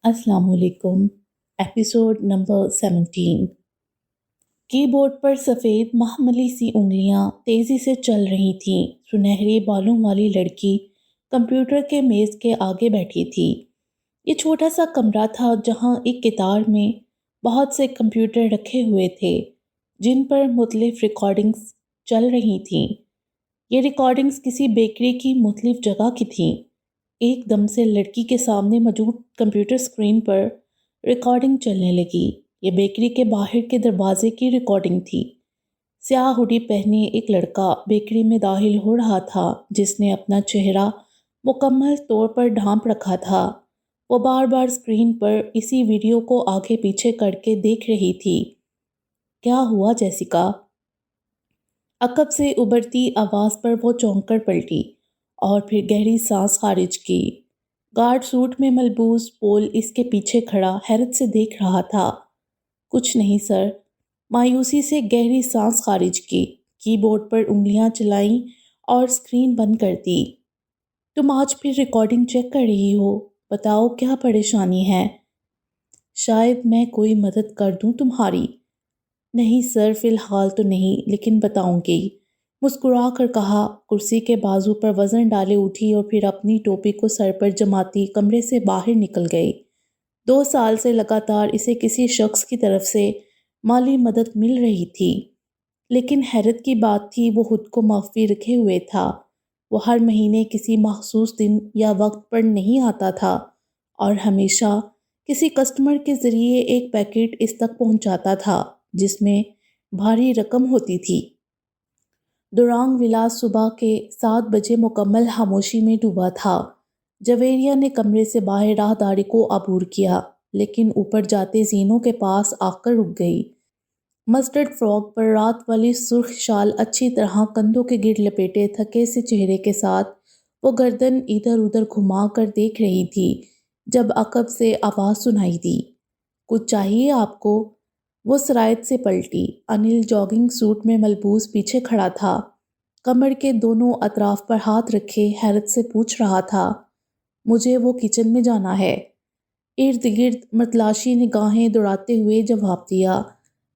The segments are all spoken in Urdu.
السلام علیکم۔ Episode number 17۔ کی بورڈ پر سفید مخملی سی انگلیاں تیزی سے چل رہی تھیں۔ سنہری بالوں والی لڑکی کمپیوٹر کے میز کے آگے بیٹھی تھی۔ یہ چھوٹا سا کمرہ تھا جہاں ایک قطار میں بہت سے کمپیوٹر رکھے ہوئے تھے جن پر مختلف ریکارڈنگز چل رہی تھیں۔ یہ ریکارڈنگز کسی بیکری کی مختلف جگہ کی تھیں۔ ایک دم سے لڑکی کے سامنے موجود کمپیوٹر اسکرین پر ریکارڈنگ چلنے لگی۔ یہ بیکری کے باہر کے دروازے کی ریکارڈنگ تھی۔ سیاہ ہوڈی پہنے ایک لڑکا بیکری میں داخل ہو رہا تھا جس نے اپنا چہرہ مکمل طور پر ڈھانپ رکھا تھا۔ وہ بار بار اسکرین پر اسی ویڈیو کو آگے پیچھے کر کے دیکھ رہی تھی۔ کیا ہوا جیسیکا؟ عقب سے ابھرتی آواز پر وہ چونک کر پلٹی اور پھر گہری سانس خارج کی۔ گارڈ سوٹ میں ملبوس پول اس کے پیچھے کھڑا حیرت سے دیکھ رہا تھا۔ کچھ نہیں سر، مایوسی سے گہری سانس خارج کی بورڈ پر انگلیاں چلائیں اور اسکرین بند کر دی۔ تم آج پھر ریکارڈنگ چیک کر رہی ہو، بتاؤ کیا پریشانی ہے؟ شاید میں کوئی مدد کر دوں تمہاری۔ نہیں سر، فی الحال تو نہیں، لیکن بتاؤں گی، مسکرا کر کہا۔ کرسی کے بازو پر وزن ڈالے اٹھی اور پھر اپنی ٹوپی کو سر پر جماتی کمرے سے باہر نکل گئی۔ 2 سال سے لگاتار اسے کسی شخص کی طرف سے مالی مدد مل رہی تھی، لیکن حیرت کی بات تھی وہ خود کو مخفی رکھے ہوئے تھا۔ وہ ہر مہینے کسی مخصوص دن یا وقت پر نہیں آتا تھا اور ہمیشہ کسی کسٹمر کے ذریعے ایک پیکٹ اس تک پہنچاتا تھا جس میں بھاری رقم ہوتی تھی۔ دورانگ ولاس صبح کے 7 بجے مکمل خاموشی میں ڈوبا تھا۔ جویریہ نے کمرے سے باہر راہداری کو عبور کیا، لیکن اوپر جاتے زینوں کے پاس آ کر رک گئی۔ مسٹرڈ فراک پر رات والی سرخ شال اچھی طرح کندھوں کے گرد لپیٹے تھکے سے چہرے کے ساتھ وہ گردن ادھر ادھر گھما کر دیکھ رہی تھی جب عقب سے آواز سنائی دی۔ کچھ چاہیے آپ کو؟ وہ سرایت سے پلٹی۔ انل جاگنگ سوٹ میں ملبوس پیچھے کھڑا تھا، کمر کے دونوں اطراف پر ہاتھ رکھے حیرت سے پوچھ رہا تھا۔ مجھے وہ کچن میں جانا ہے۔ ارد گرد متلاشی نگاہیں دوڑاتے ہوئے جواب دیا۔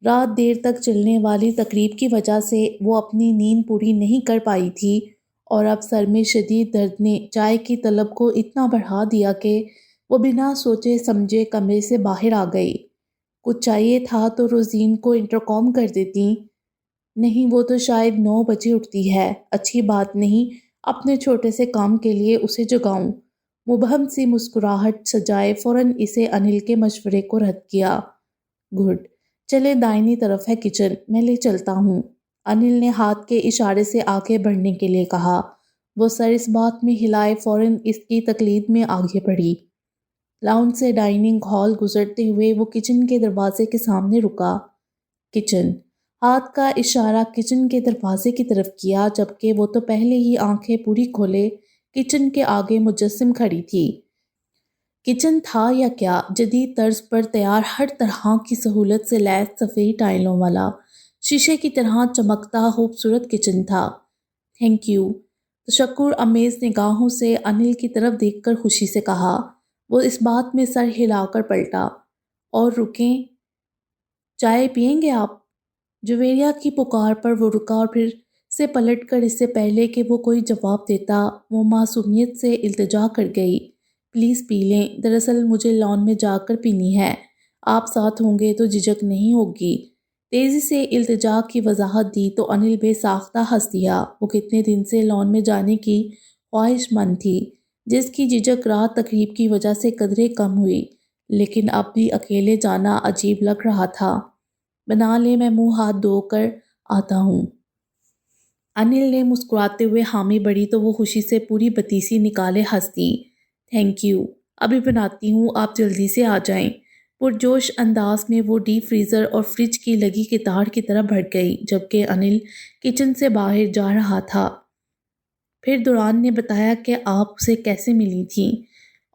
رات دیر تک چلنے والی تقریب کی وجہ سے وہ اپنی نیند پوری نہیں کر پائی تھی اور اب سر میں شدید درد نے چائے کی طلب کو اتنا بڑھا دیا کہ وہ بنا سوچے سمجھے کمرے سے باہر آ گئی۔ کچھ چاہیے تھا تو روزین کو انٹرکام کر دیتی۔ نہیں، وہ تو شاید 9 بجے اٹھتی ہے، اچھی بات نہیں اپنے چھوٹے سے کام کے لیے اسے جگاؤں۔ مبہم سی مسکراہٹ سجائے فوراً اسے انل کے مشورے کو رد کیا۔ گڈ، چلے دائنی طرف ہے کچن، میں لے چلتا ہوں، انل نے ہاتھ کے اشارے سے آگے بڑھنے کے لیے کہا۔ وہ سر اس بات میں ہلائے فوراً اس کی تقلید میں آگے بڑھی۔ لاؤنج سے ڈائننگ ہال گزرتے ہوئے وہ کچن کے دروازے کے سامنے رکا۔ کچن، ہاتھ کا اشارہ کچن کے دروازے کی طرف کیا جبکہ وہ تو پہلے ہی آنکھیں پوری کھولے کچن کے آگے مجسم کھڑی تھی۔ کچن تھا یا کیا، جدید طرز پر تیار ہر طرح کی سہولت سے لیس سفید ٹائلوں والا شیشے کی طرح چمکتا خوبصورت کچن تھا۔ تھینک یو، تشکر آمیز نگاہوں سے انل کی طرف دیکھ کر خوشی سے کہا۔ وہ اس بات میں سر ہلا کر پلٹا۔ اور رکیں، چائے پئیں گے آپ؟ جویریہ کی پکار پر وہ رکا اور پھر سے پلٹ کر اس سے پہلے کہ وہ کوئی جواب دیتا وہ معصومیت سے التجا کر گئی۔ پلیز پی لیں، دراصل مجھے لان میں جا کر پینی ہے، آپ ساتھ ہوں گے تو جھجک نہیں ہوگی۔ تیزی سے التجا کی وضاحت دی تو انل بے ساختہ ہنس دیا۔ وہ کتنے دن سے لان میں جانے کی خواہش مند تھی جس کی جھجک رات تقریب کی وجہ سے قدرے کم ہوئی، لیکن اب بھی اکیلے جانا عجیب لگ رہا تھا۔ بنا لیں، میں منہ ہاتھ دھو کر آتا ہوں۔ انل نے مسکراتے ہوئے حامی بڑھی تو وہ خوشی سے پوری بتیسی نکالے ہنس دی۔ تھینک یو، ابھی بناتی ہوں، آپ جلدی سے آ جائیں۔ پرجوش انداز میں وہ ڈیپ فریزر اور فریج کی لگی قطار کی طرف بڑھ گئی جبکہ انل کچن سے باہر جا رہا تھا۔ پھر دوران نے بتایا کہ آپ اسے کیسے ملی تھیں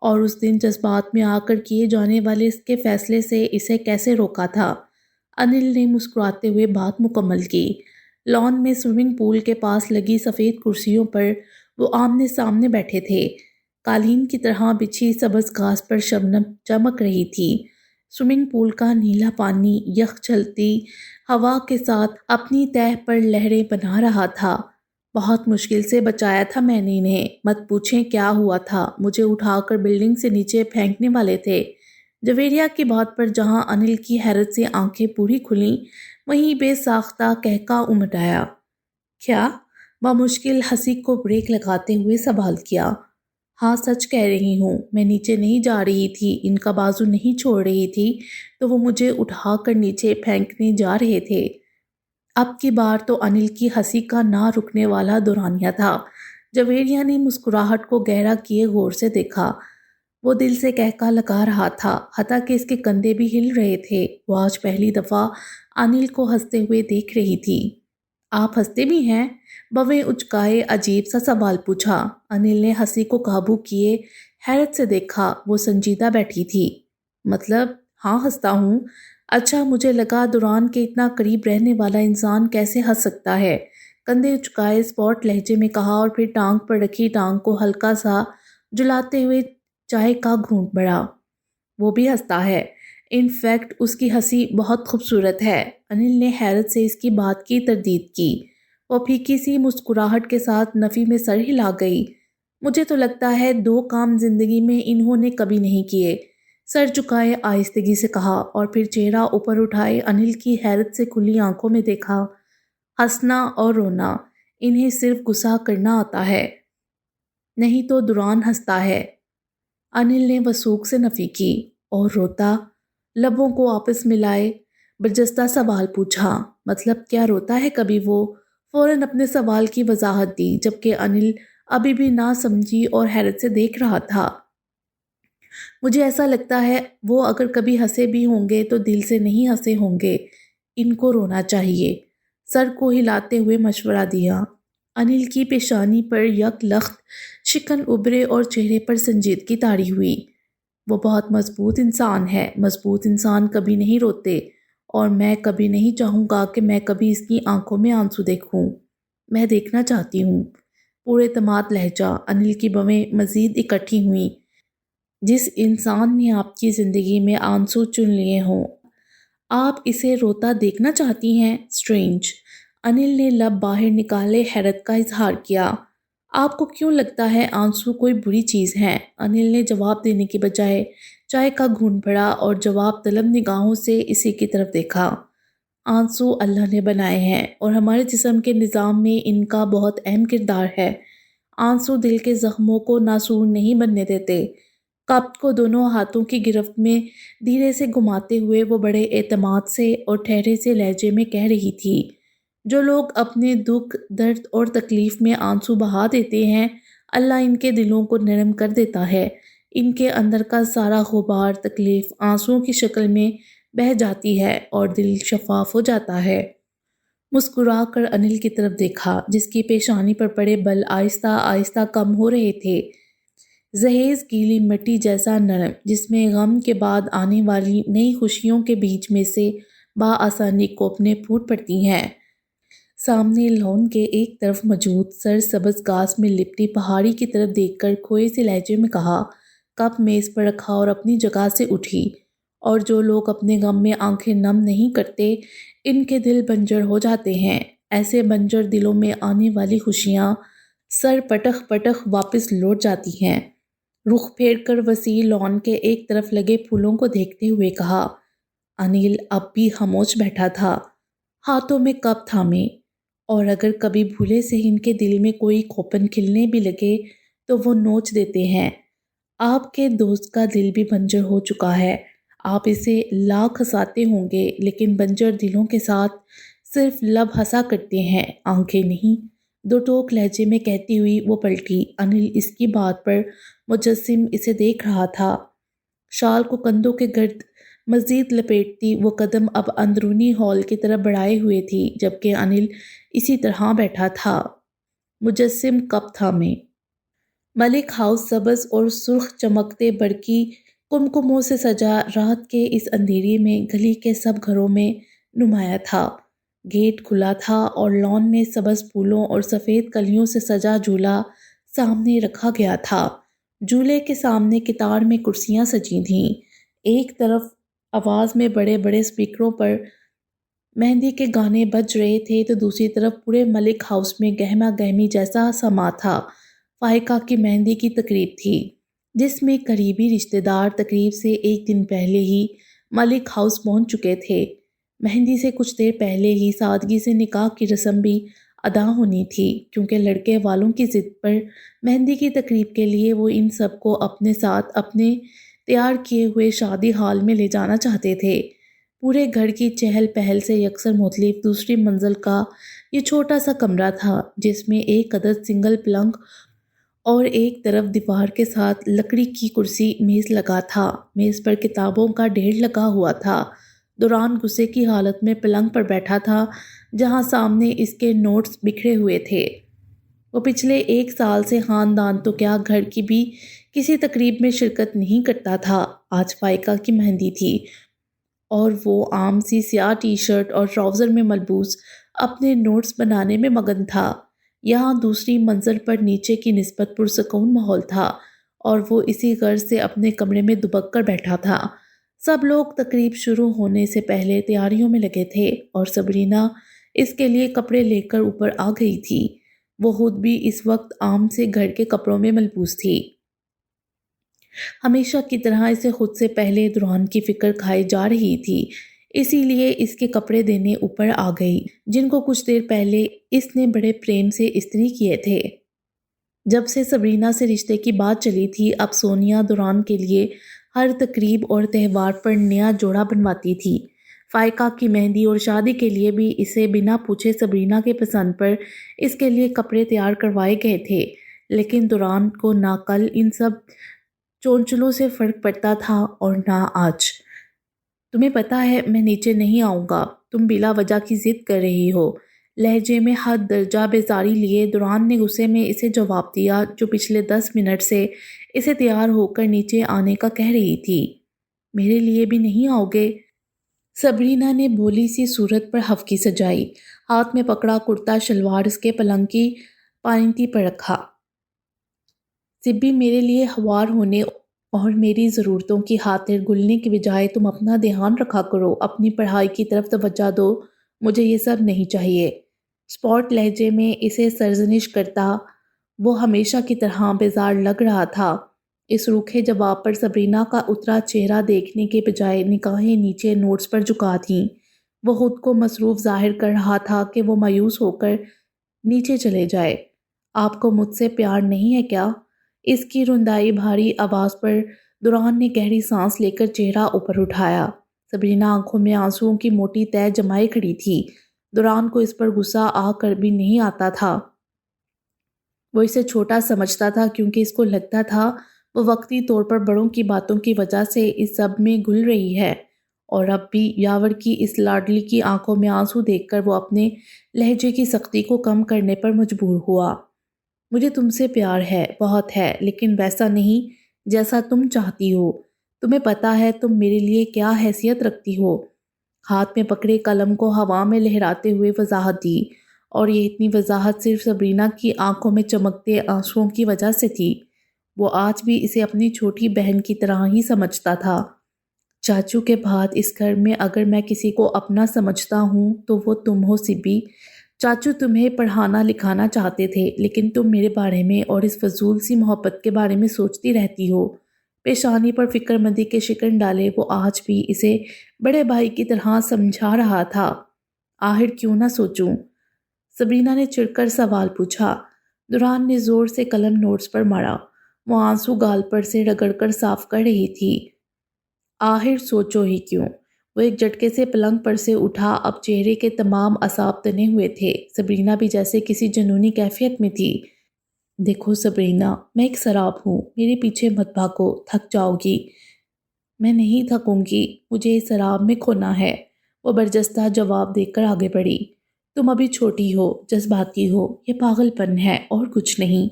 اور اس دن جذبات میں آ کر کیے جانے والے اس کے فیصلے سے اسے کیسے روکا تھا۔ انل نے مسکراتے ہوئے بات مکمل کی۔ لان میں سوئمنگ پول کے پاس لگی سفید کرسیوں پر وہ آمنے سامنے بیٹھے تھے۔ قالین کی طرح بچھی سبز گھاس پر شبنم چمک رہی تھی۔ سوئمنگ پول کا نیلا پانی یخ چلتی ہوا کے ساتھ اپنی تہہ پر لہریں بنا رہا تھا۔ بہت مشکل سے بچایا تھا میں نے انہیں، مت پوچھیں کیا ہوا تھا، مجھے اٹھا کر بلڈنگ سے نیچے پھینکنے والے تھے۔ جویریہ کی بات پر جہاں انل کی حیرت سے آنکھیں پوری کھلیں، وہیں بے ساختہ قہقہ امڈ آیا۔ کیا؟ بمشکل ہنسی کو بریک لگاتے ہوئے سوال کیا۔ ہاں سچ کہہ رہی ہوں، میں نیچے نہیں جا رہی تھی، ان کا بازو نہیں چھوڑ رہی تھی تو وہ مجھے اٹھا کر نیچے پھینکنے جا رہے تھے۔ اب کی بار تو انل کی ہنسی کا نہ رکنے والا دورانیہ تھا۔ جویریہ نے مسکراہٹ کو گہرا کیے غور سے دیکھا۔ وہ دل سے قہقہ لگا رہا تھا، حتیٰ کہ اس کے کندھے بھی ہل رہے تھے۔ وہ آج پہلی دفعہ انل کو ہنستے ہوئے دیکھ رہی تھی۔ آپ ہنستے بھی ہیں؟ بویں اچکائے عجیب سا سوال پوچھا۔ انل نے ہنسی کو قابو کیے حیرت سے دیکھا۔ وہ سنجیدہ بیٹھی تھی۔ مطلب ہاں ہنستا ہوں۔ اچھا، مجھے لگا دوران کے اتنا قریب رہنے والا انسان کیسے ہنس سکتا ہے۔ کندھے اچکائے اسپاٹ لہجے میں کہا اور پھر ٹانگ پر رکھی ٹانگ کو ہلکا سا جلاتے ہوئے چائے کا گھونٹ بڑھا۔ وہ بھی ہنستا ہے، ان فیکٹ اس کی ہنسی بہت خوبصورت ہے۔ انل نے حیرت سے اس کی بات کی تردید کی۔ وہ پھیکی سی مسکراہٹ کے ساتھ نفی میں سر ہلا گئی۔ مجھے تو لگتا ہے 2 کام زندگی میں انہوں نے کبھی نہیں کیے۔ سر جھکائے آہستگی سے کہا اور پھر چہرہ اوپر اٹھائے انل کی حیرت سے کھلی آنکھوں میں دیکھا۔ ہنسنا اور رونا، انہیں صرف غصہ کرنا آتا ہے، نہیں تو دوران ہنستا ہے۔ انل نے وثوق سے نفی کی۔ اور روتا؟ لبوں کو آپس ملائے برجستہ سوال پوچھا۔ مطلب کیا روتا ہے کبھی وہ؟ فوراً اپنے سوال کی وضاحت دی، جبکہ انل ابھی بھی نہ سمجھی اور حیرت سے دیکھ رہا تھا۔ مجھے ایسا لگتا ہے وہ اگر کبھی ہنسے بھی ہوں گے تو دل سے نہیں ہنسے ہوں گے۔ ان کو رونا چاہیے، سر کو ہلاتے ہوئے مشورہ دیا۔ انل کی پیشانی پر یک لخت شکن ابھرے اور چہرے پر سنجیدگی طاری ہوئی۔ وہ بہت مضبوط انسان ہے، مضبوط انسان کبھی نہیں روتے، اور میں کبھی نہیں چاہوں گا کہ میں کبھی اس کی آنکھوں میں آنسو دیکھوں۔ میں دیکھنا چاہتی ہوں۔ پورے اعتماد لہجہ، انل کی بویں مزید اکٹھی ہوئیں۔ جس انسان نے آپ کی زندگی میں آنسو چن لیے ہوں، آپ اسے روتا دیکھنا چاہتی ہیں؟ اسٹرینج۔ انل نے لب باہر نکالے حیرت کا اظہار کیا۔ آپ کو کیوں لگتا ہے آنسو کوئی بری چیز ہے؟ انل نے جواب دینے کی بجائے چائے کا گھونٹ بھرا اور جواب طلب نگاہوں سے اسی کی طرف دیکھا۔ آنسو اللہ نے بنائے ہیں اور ہمارے جسم کے نظام میں ان کا بہت اہم کردار ہے۔ آنسو دل کے زخموں کو ناسور نہیں بننے دیتے۔ کپ کو دونوں ہاتھوں کی گرفت میں دھیرے سے گھماتے ہوئے وہ بڑے اعتماد سے اور ٹھہرے سے لہجے میں کہہ رہی تھی، جو لوگ اپنے دکھ، درد اور تکلیف میں آنسو بہا دیتے ہیں، اللہ ان کے دلوں کو نرم کر دیتا ہے۔ ان کے اندر کا سارا غبار، تکلیف آنسوؤں کی شکل میں بہہ جاتی ہے اور دل شفاف ہو جاتا ہے۔ مسکرا کر انل کی طرف دیکھا، جس کی پیشانی پر پڑے بل آہستہ آہستہ کم ہو رہے تھے۔ زحیز گیلی مٹی جیسا نرم، جس میں غم کے بعد آنے والی نئی خوشیوں کے بیچ میں سے بآسانی کوپنیں پھوٹ پڑتی ہیں۔ سامنے لان کے ایک طرف موجود سر سبز گھاس میں لپٹی پہاڑی کی طرف دیکھ کر کھوئے سے لہجے میں کہا۔ کپ میز پر رکھا اور اپنی جگہ سے اٹھی۔ اور جو لوگ اپنے غم میں آنکھیں نم نہیں کرتے، ان کے دل بنجر ہو جاتے ہیں۔ ایسے بنجر دلوں میں آنے والی خوشیاں سر پٹخ پٹخ واپس لوٹ جاتی ہیں۔ رخ پھیر کر وسیع لان کے ایک طرف لگے پھولوں کو دیکھتے ہوئے کہا۔ انل اب بھی خاموش بیٹھا تھا، ہاتھوں میں کپ تھامے، اور اگر کبھی بھولے سے ان کے دل میں کوئی کوپن کھلنے بھی لگے تو وہ نوچ دیتے ہیں۔ آپ کے دوست کا دل بھی بنجر ہو چکا ہے۔ آپ اسے لاکھ ہنساتے ہوں گے، لیکن بنجر دلوں کے ساتھ صرف لب ہنسا کرتے ہیں، آنکھیں نہیں۔ 2 ٹوک لہجے میں کہتی ہوئی وہ پلٹی۔ انل اس کی بات پر مجسم اسے دیکھ رہا تھا۔ شال کو کندھوں کے گرد مزید لپیٹتی وہ قدم اب اندرونی ہال کی طرف بڑھائے ہوئے تھی، جبکہ انل اسی طرح بیٹھا تھا، مجسم کپ تھامے۔ ملک ہاؤس سبز اور سرخ چمکتے برقی کمکموں سے سجا رات کے اس اندھیرے میں گلی کے سب گھروں میں نمایاں تھا۔ گیٹ کھلا تھا اور لان میں سبز پھولوں اور سفید کلیوں سے سجا جھولا سامنے رکھا گیا تھا۔ جھولے کے سامنے قطار میں کرسیاں سجی تھیں۔ ایک طرف آواز میں بڑے بڑے اسپیکروں پر مہندی کے گانے بج رہے تھے تو دوسری طرف پورے ملک ہاؤس میں گہما گہمی جیسا سما تھا۔ فائقہ کی مہندی کی تقریب تھی جس میں قریبی رشتہ دار تقریب سے ایک دن پہلے ہی ملک ہاؤس پہنچ چکے تھے۔ مہندی سے کچھ دیر پہلے ہی سادگی سے نکاح کی رسم بھی ادا ہونی تھی کیونکہ لڑکے والوں کی ضد پر مہندی کی تقریب کے لیے وہ ان سب کو اپنے ساتھ اپنے تیار کیے ہوئے شادی ہال میں لے جانا چاہتے تھے۔ پورے گھر کی چہل پہل سے یکسر مختلف دوسری منزل کا یہ چھوٹا سا کمرہ تھا جس میں ایک عدد سنگل پلنگ اور ایک طرف دیوار کے ساتھ لکڑی کی کرسی میز لگا تھا۔ میز پر کتابوں کا ڈھیر لگا ہوا تھا۔ دوران غصے کی حالت میں پلنگ پر بیٹھا تھا جہاں سامنے اس کے نوٹس بکھرے ہوئے تھے۔ وہ پچھلے 1 سال سے خاندان تو کیا گھر کی بھی کسی تقریب میں شرکت نہیں کرتا تھا۔ آج فائقہ کی مہندی تھی اور وہ عام سی سیاہ ٹی شرٹ اور ٹراؤزر میں ملبوس اپنے نوٹس بنانے میں مگن تھا۔ یہاں دوسری منزل پر نیچے کی نسبت پرسکون ماحول تھا اور وہ اسی غرض سے اپنے کمرے میں دبک کر بیٹھا تھا۔ سب لوگ تقریب شروع ہونے سے پہلے تیاریوں میں لگے تھے اور سبرینا اس کے لیے کپڑے لے کر اوپر آ گئی تھی۔ وہ خود بھی اس وقت عام سے گھر کے کپڑوں میں ملبوس تھی۔ ہمیشہ کی طرح اسے خود سے پہلے دوران کی فکر کھائی جا رہی تھی، اسی لیے اس کے کپڑے دینے اوپر آ گئی جن کو کچھ دیر پہلے اس نے بڑے پریم سے استری کیے تھے۔ جب سے سبرینا سے رشتے کی بات چلی تھی اب سونیا دوران کے لیے ہر تقریب اور تہوار پر نیا جوڑا بنواتی تھی۔ فائقہ کی مہندی اور شادی کے لیے بھی اسے بنا پوچھے سبرینا کے پسند پر اس کے لیے کپڑے تیار کروائے گئے تھے، لیکن دوران کو نہ کل ان سب چونچلوں سے فرق پڑتا تھا اور نہ آج۔ تمہیں پتہ ہے میں نیچے نہیں آؤں گا، تم بلا وجہ کی ضد کر رہی ہو، لہجے میں حد درجہ بیزاری لیے دوران نے غصے میں اسے جواب دیا جو پچھلے 10 منٹ سے اسے تیار ہو کر نیچے آنے کا کہہ رہی تھی۔ میرے لیے بھی نہیں آؤ گے؟ سبرینا نے بھولی سی صورت پر ہفکی سجائی، ہاتھ میں پکڑا کرتا شلوار اس کے پلنگ کی پائنتی پر رکھا۔ سبی میرے لیے ہوار ہونے اور میری ضرورتوں کی خاطر گلنے کی بجائے تم اپنا دھیان رکھا کرو، اپنی پڑھائی کی طرف توجہ دو، مجھے یہ سب نہیں چاہیے۔ سپاٹ لہجے میں اسے سرزنش کرتا وہ ہمیشہ کی طرح بیزار لگ رہا تھا۔ اس روکھے جواب پر سبرینا کا اترا چہرہ دیکھنے کے بجائے نگاہیں نیچے نوٹس پر جھکا تھیں۔ وہ خود کو مصروف ظاہر کر رہا تھا کہ وہ مایوس ہو کر نیچے چلے جائے۔ آپ کو مجھ سے پیار نہیں ہے کیا؟ اس کی رندائی بھاری آواز پر دوران نے گہری سانس لے کر چہرہ اوپر اٹھایا۔ سبرینا آنکھوں میں آنسوؤں کی موٹی تہہ جمائے کھڑی تھی۔ دوران کو اس پر غصہ آ کر بھی نہیں آتا تھا۔ وہ اسے چھوٹا سمجھتا تھا کیونکہ اس کو لگتا تھا وہ وقتی طور پر بڑوں کی باتوں کی وجہ سے اس سب میں گھل رہی ہے، اور اب بھی یاور کی اس لاڈلی کی آنکھوں میں آنسو دیکھ کر وہ اپنے لہجے کی سختی کو کم کرنے پر مجبور ہوا۔ مجھے تم سے پیار ہے، بہت ہے، لیکن ویسا نہیں جیسا تم چاہتی ہو۔ تمہیں پتہ ہے تم میرے لیے کیا حیثیت رکھتی ہو؟ ہاتھ میں پکڑے قلم کو ہوا میں لہراتے ہوئے وضاحت دی، اور یہ اتنی وضاحت صرف سبرینا کی آنکھوں میں چمکتے آنسوؤں کی وجہ سے تھی۔ وہ آج بھی اسے اپنی چھوٹی بہن کی طرح ہی سمجھتا تھا۔ چاچو کے بعد اس گھر میں اگر میں کسی کو اپنا سمجھتا ہوں تو وہ تم ہو سبی۔ چاچو تمہیں پڑھانا لکھانا چاہتے تھے لیکن تم میرے بارے میں اور اس فضول سی محبت کے بارے میں سوچتی رہتی ہو۔ پیشانی پر فکر مندی کے شکن ڈالے وہ آج بھی اسے بڑے بھائی کی طرح سمجھا رہا تھا۔ آخر کیوں نہ سوچوں؟ سبرینا نے چڑھ کر سوال پوچھا۔ دوران نے زور سے قلم نوٹس پر مارا، وہ آنسو گال پر سے رگڑ کر صاف کر رہی تھی۔ آخر سوچو ہی کیوں؟ وہ ایک جھٹکے سے پلنگ پر سے اٹھا، اب چہرے کے تمام اعصاب تنے ہوئے تھے۔ سبرینا بھی جیسے کسی جنونی کیفیت میں تھی۔ دیکھو سبرینا، میں ایک سراب ہوں، میرے پیچھے مت بھاگو، تھک جاؤ گی۔ میں نہیں تھکوں گی، مجھے اس سراب میں کھونا ہے، وہ برجستہ جواب دے کر آگے بڑھی۔ تم ابھی چھوٹی ہو، جذباتی ہو، یہ پاگل پن ہے اور کچھ نہیں۔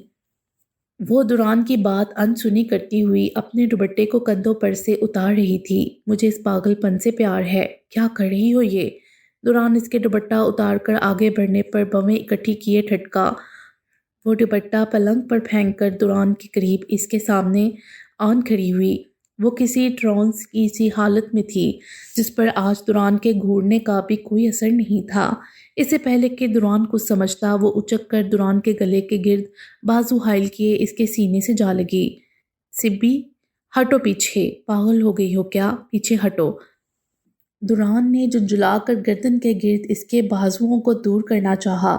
وہ دوران کی بات انسنی کرتی ہوئی اپنے دوپٹے کو کندھوں پر سے اتار رہی تھی۔ مجھے اس پاگل پن سے پیار ہے، کیا کر رہی ہو یہ؟ دوران اس کے دوپٹہ اتار کر آگے بڑھنے پر بویں اکٹھی کیے ٹھٹکا۔ وہ دوپٹہ پلنگ پر پھینک کر دوران کے قریب اس کے سامنے آن کھڑی ہوئی۔ وہ کسی ٹرانس کی سی حالت میں تھی جس پر آج دوران کے گھورنے کا بھی کوئی اثر نہیں تھا۔ اس سے پہلے کہ دوران کچھ سمجھتا، وہ اچک کر دوران کے گلے کے گرد بازو حائل کیے اس کے سینے سے جا لگی۔ سبی، ہٹو پیچھے، پاگل ہو گئی ہو کیا؟ پیچھے ہٹو۔ دوران نے جھنجھلا کر گردن کے گرد اس کے بازوؤں کو دور کرنا چاہا۔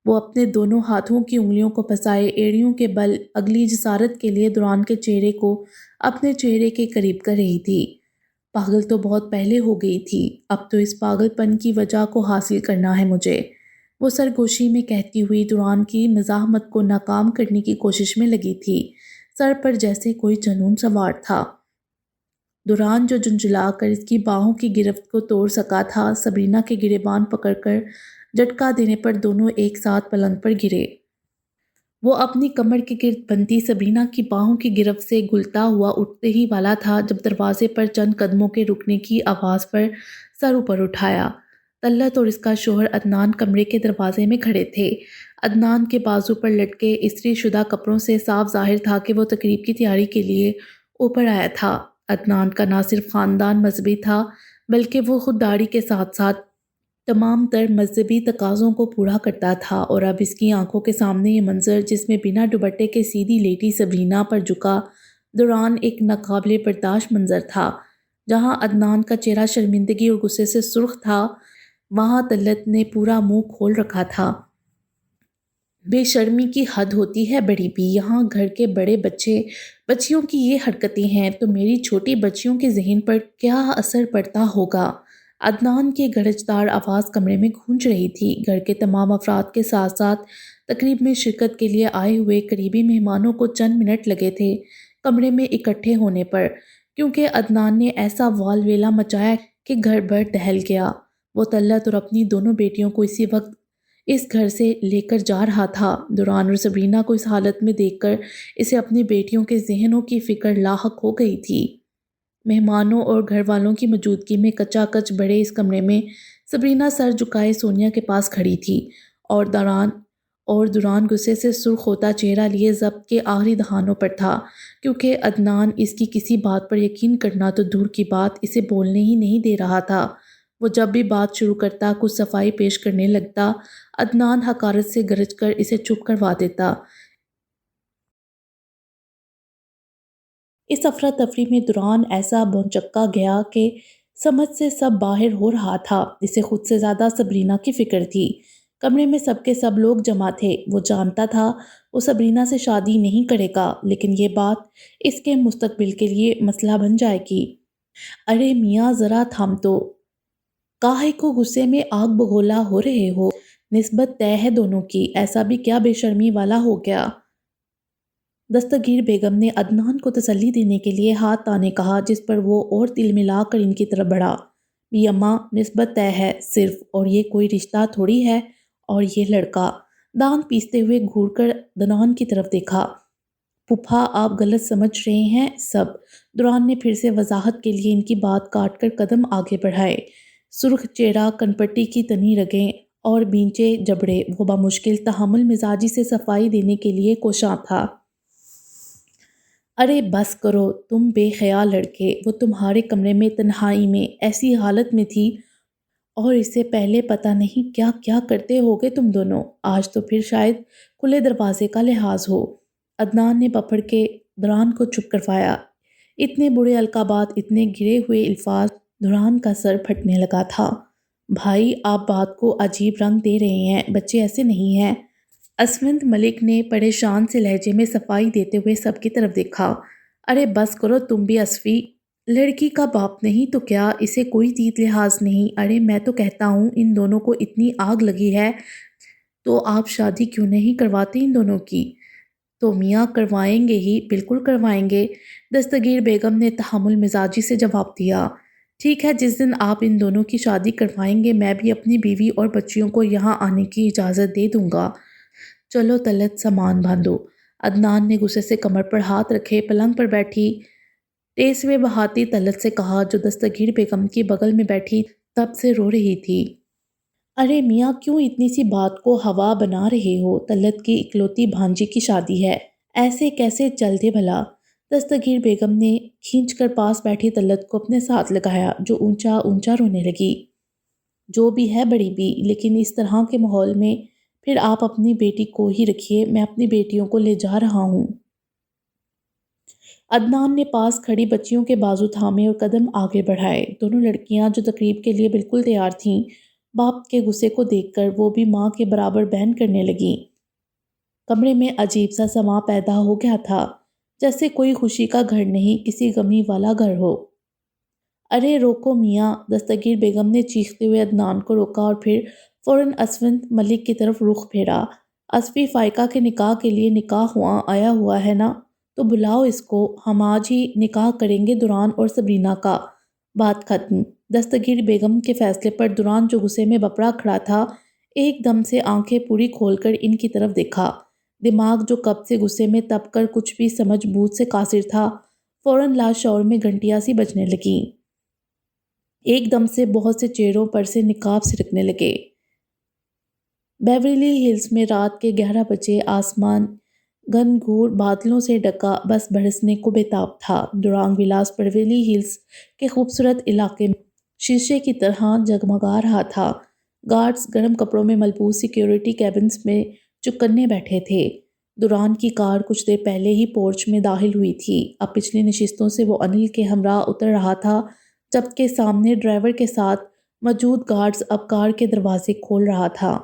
وہ اپنے دونوں ہاتھوں کی انگلیوں کو پھنسائے ایڑیوں کے بل اگلی جسارت کے لیے دوران کے چہرے کو اپنے چہرے کے قریب کر رہی تھی۔ پاگل تو بہت پہلے ہو گئی تھی، اب تو اس پاگل پن کی وجہ کو حاصل کرنا ہے مجھے، وہ سرگوشی میں کہتی ہوئی دوران کی مزاحمت کو ناکام کرنے کی کوشش میں لگی تھی۔ سر پر جیسے کوئی جنون سوار تھا۔ دوران جو جھنجھلا کر اس کی باہوں کی گرفت کو توڑ سکا تھا، سبرینا کے گریبان پکڑ کر جھٹکا دینے پر دونوں ایک ساتھ پلنگ پر گرے۔ وہ اپنی کمر کے گرد بندھی سبرینا کی باہوں کی گرفت سے گلتا ہوا اٹھتے ہی والا تھا جب دروازے پر چند قدموں کے رکنے کی آواز پر سر اوپر اٹھایا۔ طلعت اور اس کا شوہر عدنان کمرے کے دروازے میں کھڑے تھے۔ عدنان کے بازو پر لٹکے استری شدہ کپڑوں سے صاف ظاہر تھا کہ وہ تقریب کی تیاری کے لیے اوپر آیا تھا۔ عدنان کا نہ صرف خاندان مذہبی تھا بلکہ وہ خود داڑھی کے ساتھ ساتھ تمام تر مذہبی تقاضوں کو پورا کرتا تھا، اور اب اس کی آنکھوں کے سامنے یہ منظر جس میں بنا دوپٹے کے سیدھی لیٹی سبرینا پر جھکا دوران ایک ناقابل برداشت منظر تھا۔ جہاں عدنان کا چہرہ شرمندگی اور غصے سے سرخ تھا، وہاں طلعت نے پورا منہ کھول رکھا تھا۔ بے شرمی کی حد ہوتی ہے بڑی بھی، یہاں گھر کے بڑے بچیوں کی یہ حرکتیں ہیں تو میری چھوٹی بچیوں کے ذہن پر کیا اثر پڑتا ہوگا؟ عدنان کی گرجدار آواز کمرے میں گونج رہی تھی۔ گھر کے تمام افراد کے ساتھ ساتھ تقریب میں شرکت کے لیے آئے ہوئے قریبی مہمانوں کو چند منٹ لگے تھے کمرے میں اکٹھے ہونے پر، کیونکہ عدنان نے ایسا والویلا مچایا کہ گھر بھر دہل گیا۔ وہ طلعت اور اپنی دونوں بیٹیوں کو اسی وقت اس گھر سے لے کر جا رہا تھا۔ دوران اور سبرینا کو اس حالت میں دیکھ کر اسے اپنی بیٹیوں کے ذہنوں کی فکر لاحق ہو گئی تھی۔ مہمانوں اور گھر والوں کی موجودگی میں کچا کچ بڑے اس کمرے میں سبرینا سر جھکائے سونیا کے پاس کھڑی تھی، اور دوران غصے سے سرخ ہوتا چہرہ لیے ضبط کے آخری دہانوں پر تھا، کیونکہ عدنان اس کی کسی بات پر یقین کرنا تو دور کی بات اسے بولنے ہی نہیں دے رہا تھا۔ وہ جب بھی بات شروع کرتا، کچھ صفائی پیش کرنے لگتا، عدنان حقارت سے گرج کر اسے چپ کروا دیتا۔ اس افراتفری میں دوران ایسا بھونچکا گیا کہ سمجھ سے سب باہر ہو رہا تھا۔ اسے خود سے زیادہ سبرینا کی فکر تھی۔ کمرے میں سب کے سب لوگ جمع تھے۔ وہ جانتا تھا وہ سبرینا سے شادی نہیں کرے گا، لیکن یہ بات اس کے مستقبل کے لیے مسئلہ بن جائے گی۔ ارے میاں ذرا تھام تو، کاہے کو غصے میں آگ بگولا ہو رہے ہو؟ نسبت طے ہے دونوں کی، ایسا بھی کیا بے شرمی والا ہو گیا؟ دستگیر بیگم نے عدنان کو تسلی دینے کے لیے ہاتھ تانے کہا، جس پر وہ اور دل ملا کر ان کی طرف بڑھا۔ بھی اماں، نسبت طے ہے صرف، اور یہ کوئی رشتہ تھوڑی ہے، اور یہ لڑکا۔ دان پیستے ہوئے گھور کر عدنان کی طرف دیکھا۔ پھوپھا، آپ غلط سمجھ رہے ہیں سب۔ دوران نے پھر سے وضاحت کے لیے ان کی بات کاٹ کر قدم آگے بڑھائے۔ سرخ چہرہ، کنپٹی کی تنی رگیں اور بینچے جبڑے، وہ بمشکل تحمل مزاجی سے صفائی دینے کے لیے کوشاں تھا۔ ارے بس کرو تم بے خیال لڑکے، وہ تمہارے کمرے میں تنہائی میں ایسی حالت میں تھی، اور اس سے پہلے پتہ نہیں کیا کیا کرتے ہوگے تم دونوں۔ آج تو پھر شاید کھلے دروازے کا لحاظ ہو۔ عدنان نے بپھڑ کے دوران کو چپ کروایا۔ اتنے برے القابات، اتنے گرے ہوئے الفاظ، دوران کا سر پھٹنے لگا تھا۔ بھائی، آپ بات کو عجیب رنگ دے رہے ہیں، بچے ایسے نہیں ہیں۔ اسمند ملک نے پریشان سے لہجے میں صفائی دیتے ہوئے سب کی طرف دیکھا۔ ارے بس کرو تم بھی اسفی، لڑکی کا باپ نہیں تو کیا، اسے کوئی تیت لحاظ نہیں۔ ارے میں تو کہتا ہوں ان دونوں کو اتنی آگ لگی ہے تو آپ شادی کیوں نہیں کرواتے ان دونوں کی؟ تو میاں کروائیں گے ہی، بالکل کروائیں گے، دستگیر بیگم نے تحمل مزاجی سے جواب دیا۔ ٹھیک ہے، جس دن آپ ان دونوں کی شادی کروائیں گے میں بھی اپنی بیوی اور بچیوں کو یہاں آنے کی اجازت دے دوں گا۔ چلو طلعت، سامان باندھو۔ عدنان نے غصے سے کمر پر ہاتھ رکھے پلنگ پر بیٹھی ٹیسوے بہاتی طلعت سے کہا، جو دستگیر بیگم کی بغل میں بیٹھی تب سے رو رہی تھی۔ ارے میاں کیوں اتنی سی بات کو ہوا بنا رہے ہو؟ طلعت کی اکلوتی بھانجی کی شادی ہے، ایسے کیسے چل دے بھلا؟ دستگیر بیگم نے کھینچ کر پاس بیٹھی طلعت کو اپنے ساتھ لگایا جو اونچا اونچا رونے لگی۔ جو بھی ہے بڑی بھی، لیکن اس طرح کے ماحول میں پھر آپ اپنی بیٹی کو ہی رکھیے، میں اپنی بیٹیوں کو لے جا رہا ہوں۔ عدنان نے پاس کھڑی بچیوں کے بازو تھامے اور قدم آگے بڑھائے۔ دونوں لڑکیاں جو تقریب کے لیے بالکل تیار تھیں، باپ کے غصے کو دیکھ کر وہ بھی ماں کے برابر بہن کرنے لگیں۔ کمرے میں عجیب سا سماں پیدا ہو گیا تھا، جیسے کوئی خوشی کا گھر نہیں کسی غمی والا گھر ہو۔ ارے روکو میاں، دستگیر بیگم نے چیختے ہوئے عدنان کو روکا اور پھر فوراً اسفند ملک کی طرف رخ پھیرا۔ اسفی فائقہ کے نکاح کے لیے نکاح آیا ہوا ہے نا، تو بلاؤ اس کو، ہم آج ہی نکاح کریں گے دوران اور سبرینا کا۔ بات ختم۔ دستگیر بیگم کے فیصلے پر دوران جو غصے میں بپڑا کھڑا تھا، ایک دم سے آنکھیں پوری کھول کر ان کی طرف دیکھا۔ دماغ جو کب سے غصے میں تپ کر کچھ بھی سمجھ بوجھ سے قاصر تھا، فوراً لاشعور میں گھنٹیاں سی بجنے لگیں۔ ایک دم سے بہت سے چہروں پر سے نقاب سرکنے لگے۔ بیوریلی ہلز میں رات کے 11 بجے آسمان گھن گھور بادلوں سے ڈھکا بس برسنے کو بےتاب تھا۔ دورانگ ولاس بیوریلی ہلز کے خوبصورت علاقے میں شیشے کی طرح جگمگا رہا تھا۔ گارڈز گرم کپڑوں میں ملبوس سیکیورٹی کیبنز میں چوکنے بیٹھے تھے۔ دوران کی کار کچھ دیر پہلے ہی پورچ میں داخل ہوئی تھی۔ اب پچھلی نشستوں سے وہ انل کے ہمراہ اتر رہا تھا، جبکہ سامنے ڈرائیور کے ساتھ موجود گارڈز اب کار کے دروازے کھول رہا تھا۔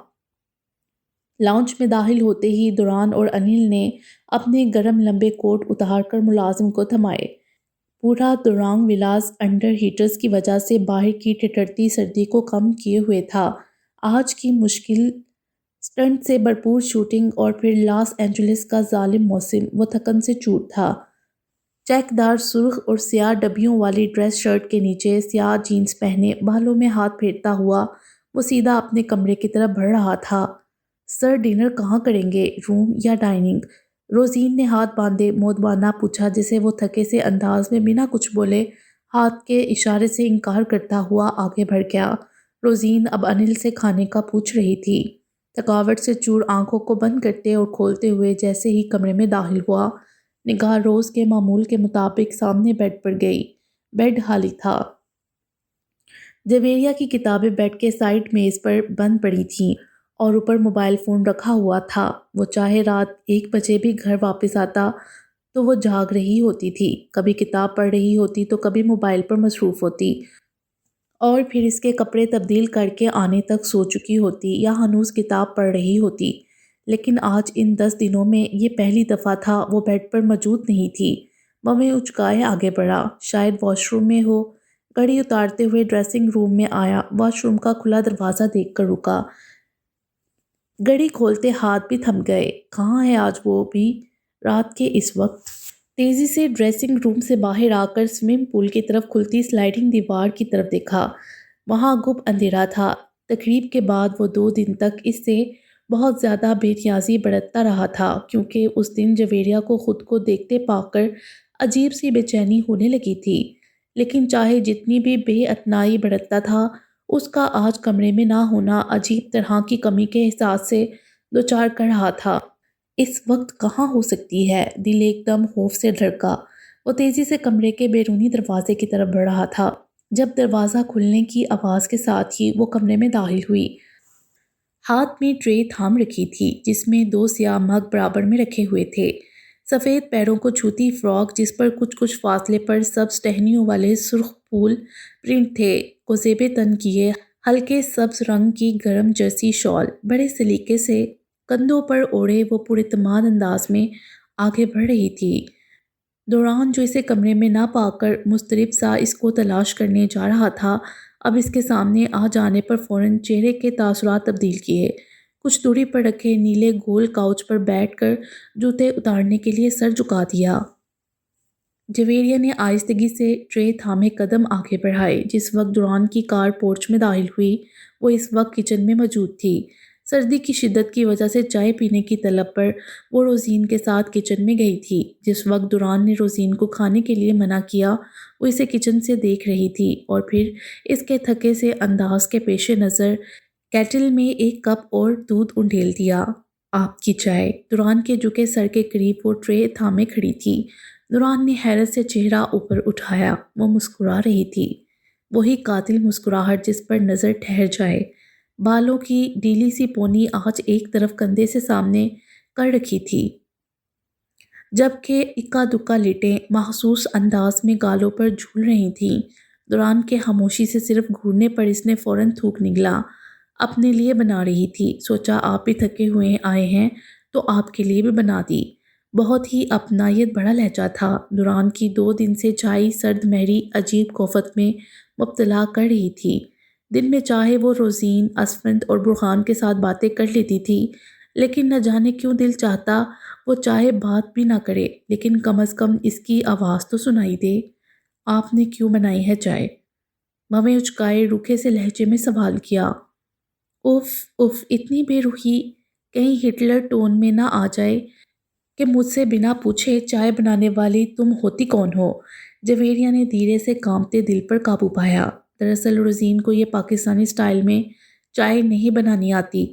لاؤنج میں داخل ہوتے ہی دوران اور انل نے اپنے گرم لمبے کوٹ اتار کر ملازم کو تھمائے۔ پورا دورانگ ولاس انڈر ہیٹرز کی وجہ سے باہر کی ٹھٹرتی سردی کو کم کیے ہوئے تھا۔ آج کی مشکل سٹنٹ سے بھرپور شوٹنگ اور پھر لاس اینجلس کا ظالم موسم، وہ تھکن سے چور تھا۔ چیک دار سرخ اور سیاہ ڈبیوں والی ڈریس شرٹ کے نیچے سیاہ جینز پہنے، بالوں میں ہاتھ پھیرتا ہوا وہ سیدھا اپنے کمرے کی طرف بڑھ رہا تھا۔ سر ڈنر کہاں کریں گے، روم یا ڈائننگ؟ روزین نے ہاتھ باندھے مودبانہ پوچھا، جسے وہ تھکے سے انداز میں بنا کچھ بولے ہاتھ کے اشارے سے انکار کرتا ہوا آگے بڑھ گیا۔ روزین اب انل سے کھانے کا پوچھ رہی تھی۔ تھکاوٹ سے چور آنکھوں کو بند کرتے اور کھولتے ہوئے جیسے ہی کمرے میں داخل ہوا، نگاہ روز کے معمول کے مطابق سامنے بیڈ پر گئی۔ بیڈ خالی تھا۔ جویریہ کی کتابیں بیڈ کے سائیڈ میز پر بند پڑی تھیں اور اوپر موبائل فون رکھا ہوا تھا۔ وہ چاہے رات 1 بجے بھی گھر واپس آتا تو وہ جاگ رہی ہوتی تھی، کبھی کتاب پڑھ رہی ہوتی تو کبھی موبائل پر مصروف ہوتی، اور پھر اس کے کپڑے تبدیل کر کے آنے تک سو چکی ہوتی یا ہنوز کتاب پڑھ رہی ہوتی۔ لیکن آج ان 10 دنوں میں یہ پہلی دفعہ تھا وہ بیڈ پر موجود نہیں تھی۔ وہ منہ اچکائے آگے بڑھا، شاید واش روم میں ہو۔ گھڑی اتارتے ہوئے ڈریسنگ روم میں آیا، واش روم کا کھلا دروازہ دیکھ کر رکا۔ گھڑی کھولتے ہاتھ بھی تھم گئے۔ کہاں ہے آج وہ بھی رات کے اس وقت؟ تیزی سے ڈریسنگ روم سے باہر آ کر سوئمنگ پول کی طرف کھلتی سلائڈنگ دیوار کی طرف دیکھا۔ وہاں گپ اندھیرا تھا۔ تقریب کے بعد وہ 2 دن تک اس سے بہت زیادہ بے نیازی برتتا رہا تھا، کیونکہ اس دن جویریہ کو خود کو دیکھتے پا کر عجیب سی بے چینی ہونے لگی تھی۔ لیکن چاہے جتنی بھی بے اعتنائی برتتا تھا، اس کا آج کمرے میں نہ ہونا عجیب طرح کی کمی کے احساس سے دوچار کر رہا تھا۔ اس وقت کہاں ہو سکتی ہے؟ دل ایک دم خوف سے دھڑکا۔ وہ تیزی سے کمرے کے بیرونی دروازے کی طرف بڑھ رہا تھا، جب دروازہ کھلنے کی آواز کے ساتھ ہی وہ کمرے میں داخل ہوئی۔ ہاتھ میں ٹرے تھام رکھی تھی، جس میں 2 سیاہ مگ برابر میں رکھے ہوئے تھے۔ سفید پیروں کو چھوتی فراک، جس پر کچھ فاصلے پر سبز ٹہنیوں والے سرخ پھول پرنٹ تھے کو زیب تن کیے، ہلکے سبز رنگ کی گرم جرسی شال بڑے سلیقے سے کندھوں پر اوڑھے وہ پراعتماد انداز میں آگے بڑھ رہی تھی۔ دوران جو اسے کمرے میں نہ پا کر مضطرب سا اس کو تلاش کرنے جا رہا تھا، اب اس کے سامنے آ جانے پر فوراً چہرے کے تاثرات تبدیل کیے۔ کچھ دوری پر رکھے نیلے گول کاؤچ پر بیٹھ کر جوتے اتارنے کے لیے سر جھکا دیا۔ جویریہ نے آہستگی سے ٹرے تھامے قدم آگے بڑھائے۔ جس وقت دوران کی کار پورچ میں داخل ہوئی، وہ اس وقت کچن میں موجود تھی۔ سردی کی شدت کی وجہ سے چائے پینے کی طلب پر وہ روزین کے ساتھ کچن میں گئی تھی۔ جس وقت دوران نے روزین کو کھانے کے لیے منع کیا، وہ اسے کچن سے دیکھ رہی تھی اور پھر اس کے تھکے سے انداز کے پیش نظر کیٹل میں ایک کپ اور دودھ انڈیل دیا۔ آپ کی چائے۔ دوران کے جھکے سر کے قریب وہ ٹرے تھامے کھڑی تھی۔ دوران نے حیرت سے چہرہ اوپر اٹھایا۔ وہ مسکرا رہی تھی، وہی قاتل مسکراہٹ جس پر نظر ٹھہر جائے۔ بالوں کی ڈھیلی سی پونی آج ایک طرف کندھے سے سامنے کر رکھی تھی، جبکہ اکا دکا لٹیں محسوس انداز میں گالوں پر جھول رہی تھیں۔ دوران کے خاموشی سے صرف گھورنے پر اس نے فوراً تھوک نگلا۔ اپنے لیے بنا رہی تھی، سوچا آپ بھی تھکے ہوئے آئے ہیں تو آپ کے لیے بھی بنا دی۔ بہت ہی اپنائیت بڑا لہجہ تھا۔ دوران کی 2 دن سے چائے سرد مہری عجیب کوفت میں مبتلا کر رہی تھی۔ دن میں چاہے وہ روزین، اسفند اور برہان کے ساتھ باتیں کر لیتی تھی، لیکن نہ جانے کیوں دل چاہتا وہ چاہے بات بھی نہ کرے، لیکن کم از کم اس کی آواز تو سنائی دے۔ آپ نے کیوں بنائی ہے چائے؟ بھویں اچکائے روکھے سے لہجے میں سوال کیا۔ اف اف، اتنی بے روحی کہیں ہٹلر ٹون میں نہ آ جائے کہ مجھ سے بنا پوچھے چائے بنانے والی تم ہوتی کون ہو؟ جویریہ نے دھیرے سے کانپتے دل پر قابو پایا۔ دراصل روزین کو یہ پاکستانی سٹائل میں چائے نہیں بنانی آتی،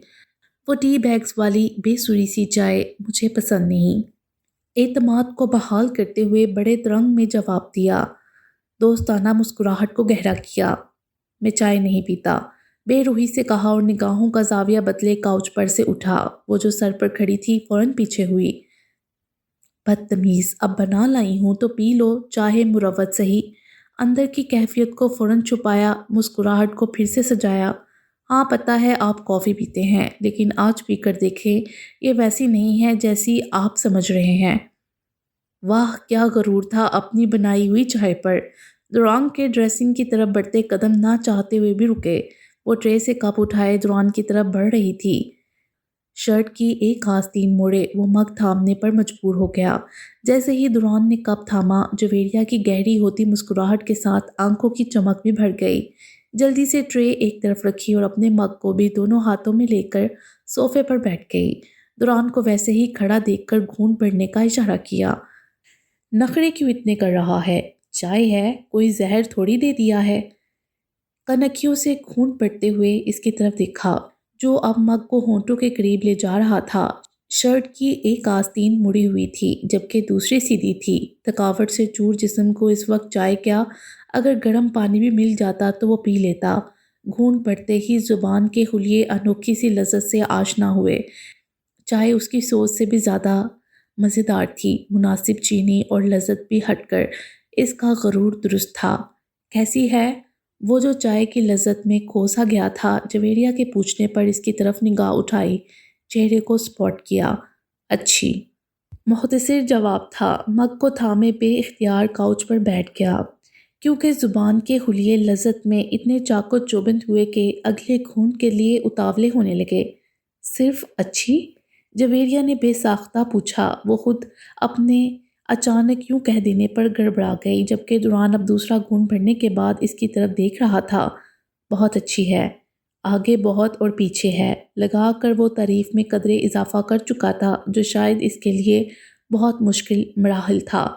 وہ ٹی بیگز والی بے سری سی چائے مجھے پسند نہیں۔ اعتماد کو بحال کرتے ہوئے بڑے ترنگ میں جواب دیا، دوستانہ مسکراہٹ کو گہرا کیا۔ میں چائے نہیں پیتا، بے روحی سے کہا اور نگاہوں کا زاویہ بدلے کاؤچ پر سے اٹھا۔ وہ جو سر پر کھڑی تھی فوراً پیچھے ہوئی۔ بدتمیز، اب بنا لائی ہوں تو پی لو، چاہے مروت سہی۔ اندر کی کیفیت کو فوراً چھپایا، مسکراہٹ کو پھر سے سجایا۔ ہاں پتہ ہے آپ کافی پیتے ہیں، لیکن آج پی کر دیکھیں، یہ ویسی نہیں ہے جیسی آپ سمجھ رہے ہیں۔ واہ کیا غرور تھا اپنی بنائی ہوئی چائے پر۔ دوران کے ڈریسنگ کی طرف بڑھتے قدم نہ چاہتے ہوئے بھی رکے۔ وہ ٹرے سے کپ اٹھائے دوران کی طرف بڑھ رہی تھی۔ شرٹ کی ایک آستین موڑے وہ مگ تھامنے پر مجبور ہو گیا۔ جیسے ہی دوران نے کپ تھاما، جویریہ کی گہری ہوتی مسکراہٹ کے ساتھ آنکھوں کی چمک بھی بڑھ گئی۔ جلدی سے ٹرے ایک طرف رکھی اور اپنے مگ کو بھی دونوں ہاتھوں میں لے کر صوفے پر بیٹھ گئی۔ دوران کو ویسے ہی کھڑا دیکھ کر گھونٹ بڑھنے کا اشارہ کیا۔ نخرے کیوں اتنے کر رہا ہے؟ چائے ہے، کوئی زہر تھوڑی دے دیا ہے۔ کنکھیوں سے گھونٹ بڑھتے ہوئے اس کی طرف دیکھا، جو اب مگ کو ہونٹوں کے قریب لے جا رہا تھا۔ شرٹ کی ایک آستین مڑی ہوئی تھی، جبکہ دوسری سیدھی تھی۔ تھکاوٹ سے چور جسم کو اس وقت چائے کیا، اگر گرم پانی بھی مل جاتا تو وہ پی لیتا۔ گھونٹ بڑھتے ہی زبان کے حلیے انوکھی سی لذت سے آشنا ہوئے۔ چائے اس کی سوچ سے بھی زیادہ مزیدار تھی، مناسب چینی اور لذت بھی ہٹ کر اس کا غرور درست تھا۔ کیسی ہے؟ وہ جو چائے کی لذت میں کھوسا گیا تھا، جویریہ کے پوچھنے پر اس کی طرف نگاہ اٹھائی، چہرے کو سپاٹ کیا۔ اچھی، مختصر جواب تھا۔ مگ کو تھامے بے اختیار کاؤچ پر بیٹھ گیا، کیونکہ زبان کے حلیے لذت میں اتنے چاق و چوبند ہوئے کہ اگلے گھونٹ کے لیے اتاولے ہونے لگے۔ صرف اچھی؟ جویریہ نے بے ساختہ پوچھا۔ وہ خود اپنے اچانک یوں کہہ دینے پر گڑبڑا گئی، جبکہ دوران اب دوسرا گھونٹ بھرنے کے بعد اس کی طرف دیکھ رہا تھا۔ بہت اچھی ہے، آگے بہت اور پیچھے ہے۔ لگا کر وہ تعریف میں قدرے اضافہ کر چکا تھا، جو شاید اس کے لیے بہت مشکل مراحل تھا۔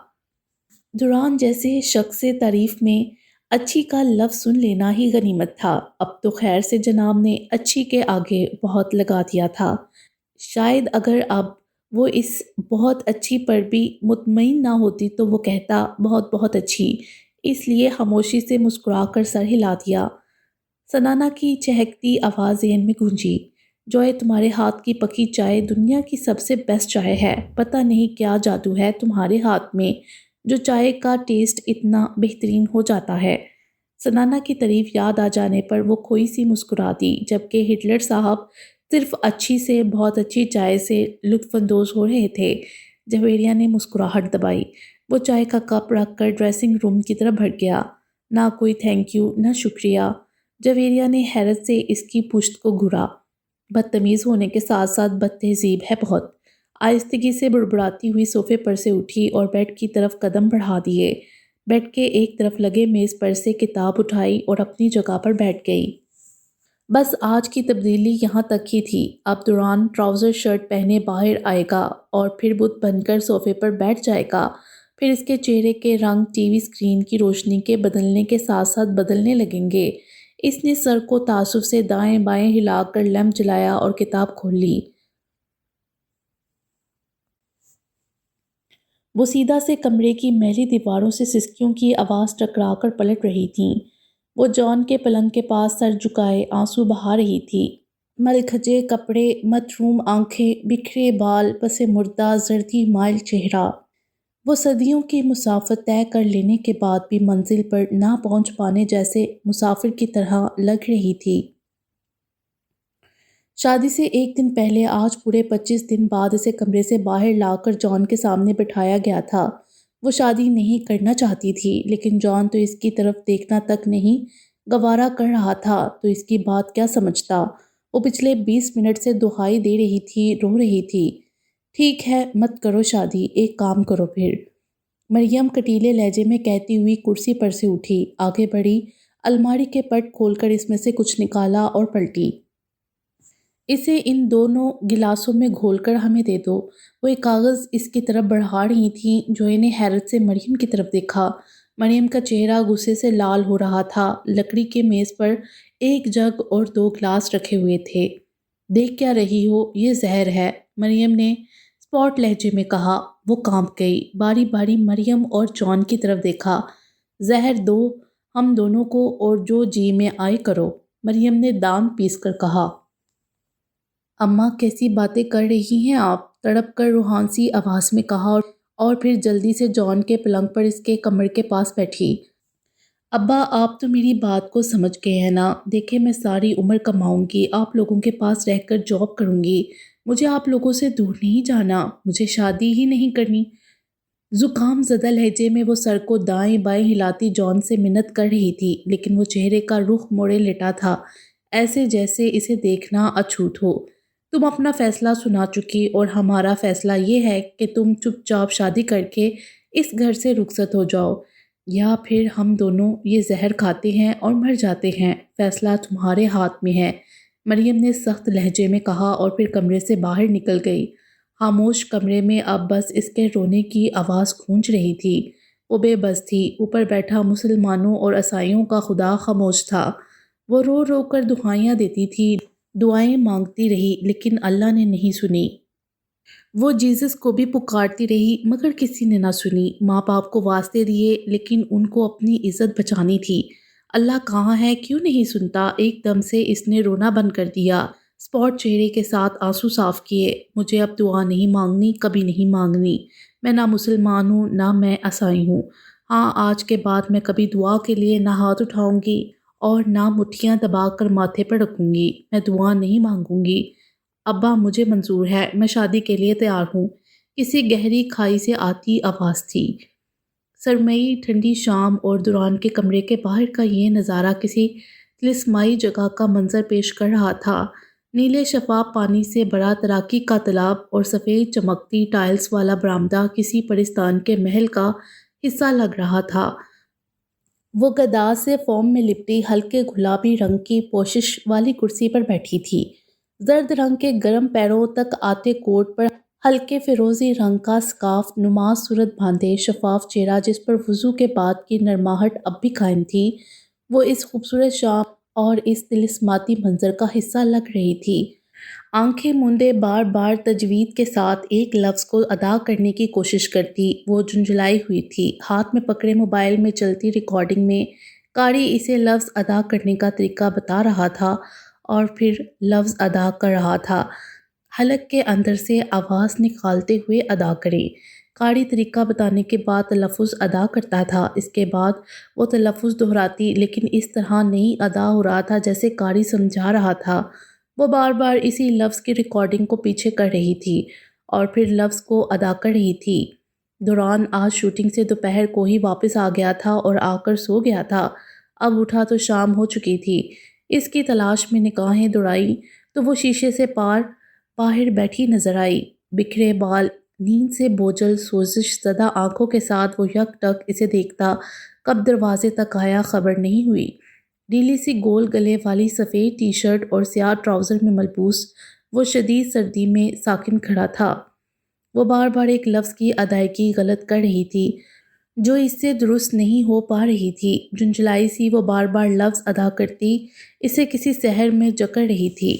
دوران جیسے شخص سے تعریف میں اچھی کا لفظ سن لینا ہی غنیمت تھا۔ اب تو خیر سے جناب نے اچھی کے آگے بہت لگا دیا تھا۔ شاید اگر اب وہ اس بہت اچھی پر بھی مطمئن نہ ہوتی تو وہ کہتا بہت بہت اچھی۔ اس لیے خاموشی سے مسکرا کر سر ہلا دیا۔ سنانا کی چہکتی آواز ذہن میں گونجی، جوئے تمہارے ہاتھ کی پکی چائے دنیا کی سب سے بیسٹ چائے ہے۔ پتہ نہیں کیا جادو ہے تمہارے ہاتھ میں جو چائے کا ٹیسٹ اتنا بہترین ہو جاتا ہے۔ سنانا کی تعریف یاد آ جانے پر وہ کھوئی سی مسکرا دی، جبکہ ہٹلر صاحب صرف اچھی سے بہت اچھی چائے سے لطف اندوز ہو رہے تھے۔ جویریہ نے مسکراہٹ دبائی۔ وہ چائے کا کپ رکھ کر ڈریسنگ روم کی طرف بڑھ گیا۔ نہ کوئی تھینک یو، نہ شکریہ۔ جویریہ نے حیرت سے اس کی پشت کو گھورا۔ بدتمیز ہونے کے ساتھ ساتھ بد تہذیب ہے بہت۔ آہستگی سے بڑبڑاتی ہوئی صوفے پر سے اٹھی اور بیڈ کی طرف قدم بڑھا دیے۔ بیڈ کے ایک طرف لگے میز پر سے کتاب اٹھائی اور اپنی جگہ پر بیٹھ گئی۔ بس آج کی تبدیلی یہاں تک ہی تھی۔ اب دوران ٹراؤزر شرٹ پہنے باہر آئے گا اور پھر بت بن کر صوفے پر بیٹھ جائے گا۔ پھر اس کے چہرے کے رنگ ٹی وی اسکرین کی روشنی کے بدلنے کے ساتھ ساتھ بدلنے لگیں گے۔ اس نے سر کو تعصب سے دائیں بائیں ہلا کر لیمپ جلایا اور کتاب کھول لی۔ وہ سیدھا سے کمرے کی میلی دیواروں سے سسکیوں کی آواز ٹکرا کر پلٹ رہی تھیں۔ وہ جان کے پلنگ کے پاس سر جھکائے آنسو بہا رہی تھی۔ ملکھجے کپڑے، متروم آنکھیں، بکھرے بال، پس مردہ زردی مائل چہرہ۔ وہ صدیوں کی مسافت طے کر لینے کے بعد بھی منزل پر نہ پہنچ پانے جیسے مسافر کی طرح لگ رہی تھی۔ شادی سے ایک دن پہلے آج پورے 25 دن بعد اسے کمرے سے باہر لا کر جان کے سامنے بٹھایا گیا تھا۔ وہ شادی نہیں کرنا چاہتی تھی، لیکن جان تو اس کی طرف دیکھنا تک نہیں گوارا کر رہا تھا، تو اس کی بات کیا سمجھتا؟ وہ پچھلے 20 منٹ سے دہائی دے رہی تھی، رو رہی تھی۔ ٹھیک ہے، مت کرو شادی، ایک کام کرو پھر۔ مریم کٹیلے لہجے میں کہتی ہوئی کرسی پر سے اٹھی، آگے بڑھی، الماری کے پٹ کھول کر اس میں سے کچھ نکالا اور پلٹی۔ اسے ان دونوں گلاسوں میں گھول کر ہمیں دے دو۔ وہ ایک کاغذ اس کی طرف بڑھا رہی تھیں، جو انہیں حیرت سے مریم کی طرف دیکھا۔ مریم کا چہرہ غصے سے لال ہو رہا تھا۔ لکڑی کے میز پر ایک جگ اور 2 گلاس رکھے ہوئے تھے۔ دیکھ کیا رہی ہو؟ یہ زہر ہے، مریم نے اسپاٹ لہجے میں کہا۔ وہ کانپ گئی، باری باری مریم اور جان کی طرف دیکھا۔ زہر دو ہم دونوں کو اور جو جی میں آئے کرو، مریم نے دانت پیس کر کہا۔ اماں کیسی باتیں کر رہی ہیں آپ؟ تڑپ کر روحانسی آواز میں کہا اور پھر جلدی سے جان کے پلنگ پر اس کے کمر کے پاس بیٹھی۔ ابا آپ تو میری بات کو سمجھ گئے ہیں نا؟ دیکھیں میں ساری عمر کماؤں گی، آپ لوگوں کے پاس رہ کر جاب کروں گی، مجھے آپ لوگوں سے دور نہیں جانا، مجھے شادی ہی نہیں کرنی۔ زکام زدہ لہجے میں وہ سر کو دائیں بائیں ہلاتی جان سے منت کر رہی تھی، لیکن وہ چہرے کا رخ موڑے لیٹا تھا، ایسے جیسے اسے دیکھنا اچھوت ہو۔ تم اپنا فیصلہ سنا چکی اور ہمارا فیصلہ یہ ہے کہ تم چپ چاپ شادی کر کے اس گھر سے رخصت ہو جاؤ، یا پھر ہم دونوں یہ زہر کھاتے ہیں اور مر جاتے ہیں، فیصلہ تمہارے ہاتھ میں ہے، مریم نے سخت لہجے میں کہا اور پھر کمرے سے باہر نکل گئی۔ خاموش کمرے میں اب بس اس کے رونے کی آواز گونج رہی تھی۔ وہ بے بس تھی، اوپر بیٹھا مسلمانوں اور عیسائیوں کا خدا خاموش تھا۔ وہ رو رو کر دعائیاں دیتی تھی، دعائیں مانگتی رہی، لیکن اللہ نے نہیں سنی۔ وہ جیزس کو بھی پکارتی رہی، مگر کسی نے نہ سنی۔ ماں باپ کو واسطے دیے، لیکن ان کو اپنی عزت بچانی تھی۔ اللہ کہاں ہے، کیوں نہیں سنتا؟ ایک دم سے اس نے رونا بند کر دیا، اسپاٹ چہرے کے ساتھ آنسو صاف کیے۔ مجھے اب دعا نہیں مانگنی، کبھی نہیں مانگنی۔ میں نہ مسلمان ہوں، نہ میں عیسائی ہوں۔ ہاں، آج کے بعد میں کبھی دعا کے لیے نہ ہاتھ اٹھاؤں گی اور نہ مٹھیاں دبا کر ماتھے پر رکھوں گی۔ میں دعا نہیں مانگوں گی۔ ابا مجھے منظور ہے، میں شادی کے لیے تیار ہوں، کسی گہری کھائی سے آتی آواز تھی۔ سرمئی ٹھنڈی شام اور دوران کے کمرے کے باہر کا یہ نظارہ کسی طلسمائی جگہ کا منظر پیش کر رہا تھا۔ نیلے شفاف پانی سے بڑا تیراکی کا تالاب اور سفید چمکتی ٹائلز والا برآمدہ کسی پرستان کے محل کا حصہ لگ رہا تھا۔ وہ گداز سے فوم میں لپٹی ہلکے گلابی رنگ کی پوشش والی کرسی پر بیٹھی تھی، زرد رنگ کے گرم پیروں تک آتے کوٹ پر ہلکے فیروزی رنگ کا سکارف نما صورت باندھے، شفاف چہرہ جس پر وضو کے بعد کی نرماہٹ اب بھی قائم تھی۔ وہ اس خوبصورت شام اور اس طلسماتی منظر کا حصہ لگ رہی تھی۔ آنکھیں موندے بار بار تجوید کے ساتھ ایک لفظ کو ادا کرنے کی کوشش کرتی۔ وہ جھنجھلائی ہوئی تھی، ہاتھ میں پکڑے موبائل میں چلتی ریکارڈنگ میں قاری اسے لفظ ادا کرنے کا طریقہ بتا رہا تھا اور پھر لفظ ادا کر رہا تھا۔ حلق کے اندر سے آواز نکالتے ہوئے ادا کریں۔ قاری طریقہ بتانے کے بعد تلفظ ادا کرتا تھا، اس کے بعد وہ تلفظ دہراتی، لیکن اس طرح نہیں ادا ہو رہا تھا جیسے قاری سمجھا رہا تھا۔ وہ بار بار اسی لفظ کی ریکارڈنگ کو پیچھے کر رہی تھی اور پھر لفظ کو ادا کر رہی تھی۔ دوران آج شوٹنگ سے دوپہر کو ہی واپس آ گیا تھا اور آ کر سو گیا تھا۔ اب اٹھا تو شام ہو چکی تھی۔ اس کی تلاش میں نگاہیں دوڑائیں تو وہ شیشے سے پار باہر بیٹھی نظر آئی، بکھرے بال، نیند سے بوجھل سوزش زدہ آنکھوں کے ساتھ وہ یک ٹک اسے دیکھتا کب دروازے تک آیا خبر نہیں ہوئی۔ ڈھیلی سی گول گلے والی سفید ٹی شرٹ اور سیاہ ٹراؤزر میں ملبوس وہ شدید سردی میں ساکن کھڑا تھا۔ وہ بار بار ایک لفظ کی ادائیگی غلط کر رہی تھی۔ جو اس سے درست نہیں ہو پا رہی تھی۔ جنجلائی سی وہ بار بار لفظ ادا کرتی اسے کسی سحر میں جکڑ رہی تھی۔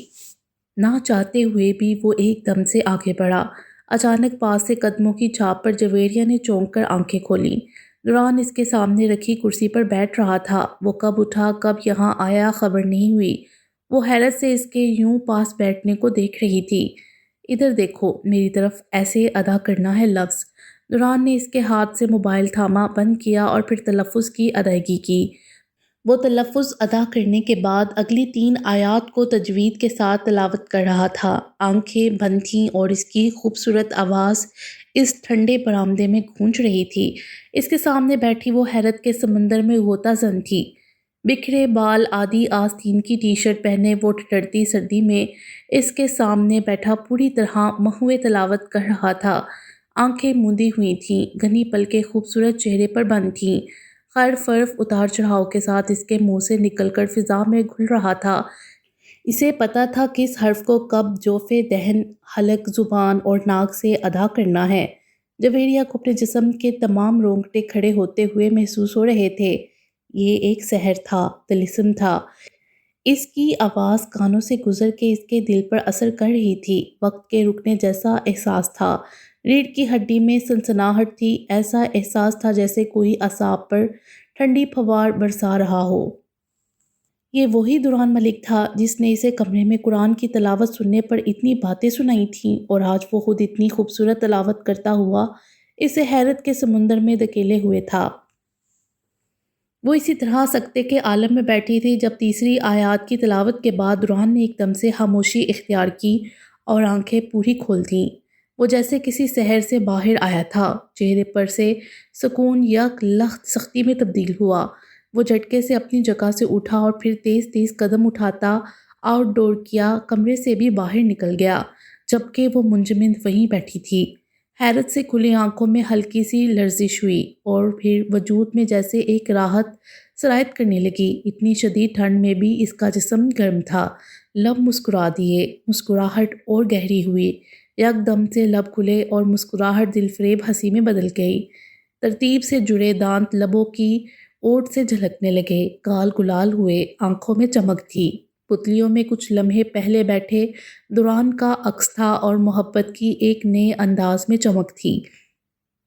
نہ چاہتے ہوئے بھی وہ ایک دم سے آگے بڑھا۔ اچانک پاس سے قدموں کی چھاپ پر جویریہ نے چونک کر آنکھیں کھولیں۔ دوران اس کے سامنے رکھی کرسی پر بیٹھ رہا تھا۔ وہ کب اٹھا کب یہاں آیا خبر نہیں ہوئی۔ وہ حیرت سے اس کے یوں پاس بیٹھنے کو دیکھ رہی تھی۔ ادھر دیکھو، میری طرف ایسے ادا کرنا ہے لفظ۔ دوران نے اس کے ہاتھ سے موبائل تھاما، بند کیا اور پھر تلفظ کی ادائیگی کی۔ وہ تلفظ ادا کرنے کے بعد اگلی 3 آیات کو تجوید کے ساتھ تلاوت کر رہا تھا۔ آنکھیں بند تھیں اور اس کی خوبصورت آواز اس ٹھنڈے برآمدے میں گونج رہی تھی۔ اس کے سامنے بیٹھی وہ حیرت کے سمندر میں غوطہ زن تھی۔ بکھرے بال، آدھی آستین کی ٹی شرٹ پہنے وہ ٹھٹرتی سردی میں اس کے سامنے بیٹھا پوری طرح محو تلاوت کر رہا تھا۔ آنکھیں موندی ہوئی تھیں، گھنی پلکیں خوبصورت چہرے پر بند تھیں۔ حرف اتار چڑھاؤ کے ساتھ اس کے منہ سے نکل کر فضا میں گھل رہا تھا۔ اسے پتہ تھا کس حرف کو کب جوف دہن، حلق، زبان اور ناک سے ادا کرنا ہے۔ جویریہ کو اپنے جسم کے تمام رونگٹے کھڑے ہوتے ہوئے محسوس ہو رہے تھے۔ یہ ایک سحر تھا، طلسم تھا۔ اس کی آواز کانوں سے گزر کے اس کے دل پر اثر کر رہی تھی۔ وقت کے رکنے جیسا احساس تھا۔ ریڑھ کی ہڈی میں سنسناہٹ تھی۔ ایسا احساس تھا جیسے کوئی اعصاب پر ٹھنڈی پھوار برسا رہا ہو۔ یہ وہی دوران ملک تھا جس نے اسے کمرے میں قرآن کی تلاوت سننے پر اتنی باتیں سنائی تھیں، اور آج وہ خود اتنی خوبصورت تلاوت کرتا ہوا اسے حیرت کے سمندر میں دھکیلے ہوئے تھا۔ وہ اسی طرح سکتے کے عالم میں بیٹھی تھی جب تیسری آیات کی تلاوت کے بعد دوران نے ایک دم سے خاموشی اختیار کی اور آنکھیں پوری کھول دیں۔ وہ جیسے کسی سحر سے باہر آیا تھا۔ چہرے پر سے سکون یک لخت سختی میں تبدیل ہوا۔ وہ جھٹکے سے اپنی جگہ سے اٹھا اور پھر تیز تیز قدم اٹھاتا آؤٹ ڈور کیا، کمرے سے بھی باہر نکل گیا، جبکہ وہ منجمد وہیں بیٹھی تھی۔ حیرت سے کھلی آنکھوں میں ہلکی سی لرزش ہوئی اور پھر وجود میں جیسے ایک راحت سرایت کرنے لگی۔ اتنی شدید ٹھنڈ میں بھی اس کا جسم گرم تھا۔ لب مسکرا دیے، مسکراہٹ اور گہری ہوئی۔ یک دم سے لب کھلے اور مسکراہٹ دل فریب ہنسی میں بدل گئی۔ ترتیب سے جڑے دانت لبوں کی اوٹ سے جھلکنے لگے، گال گلال ہوئے، آنکھوں میں چمک تھی۔ پتلیوں میں کچھ لمحے پہلے بیٹھے دوران کا عکس تھا اور محبت کی ایک نئے انداز میں چمک تھی۔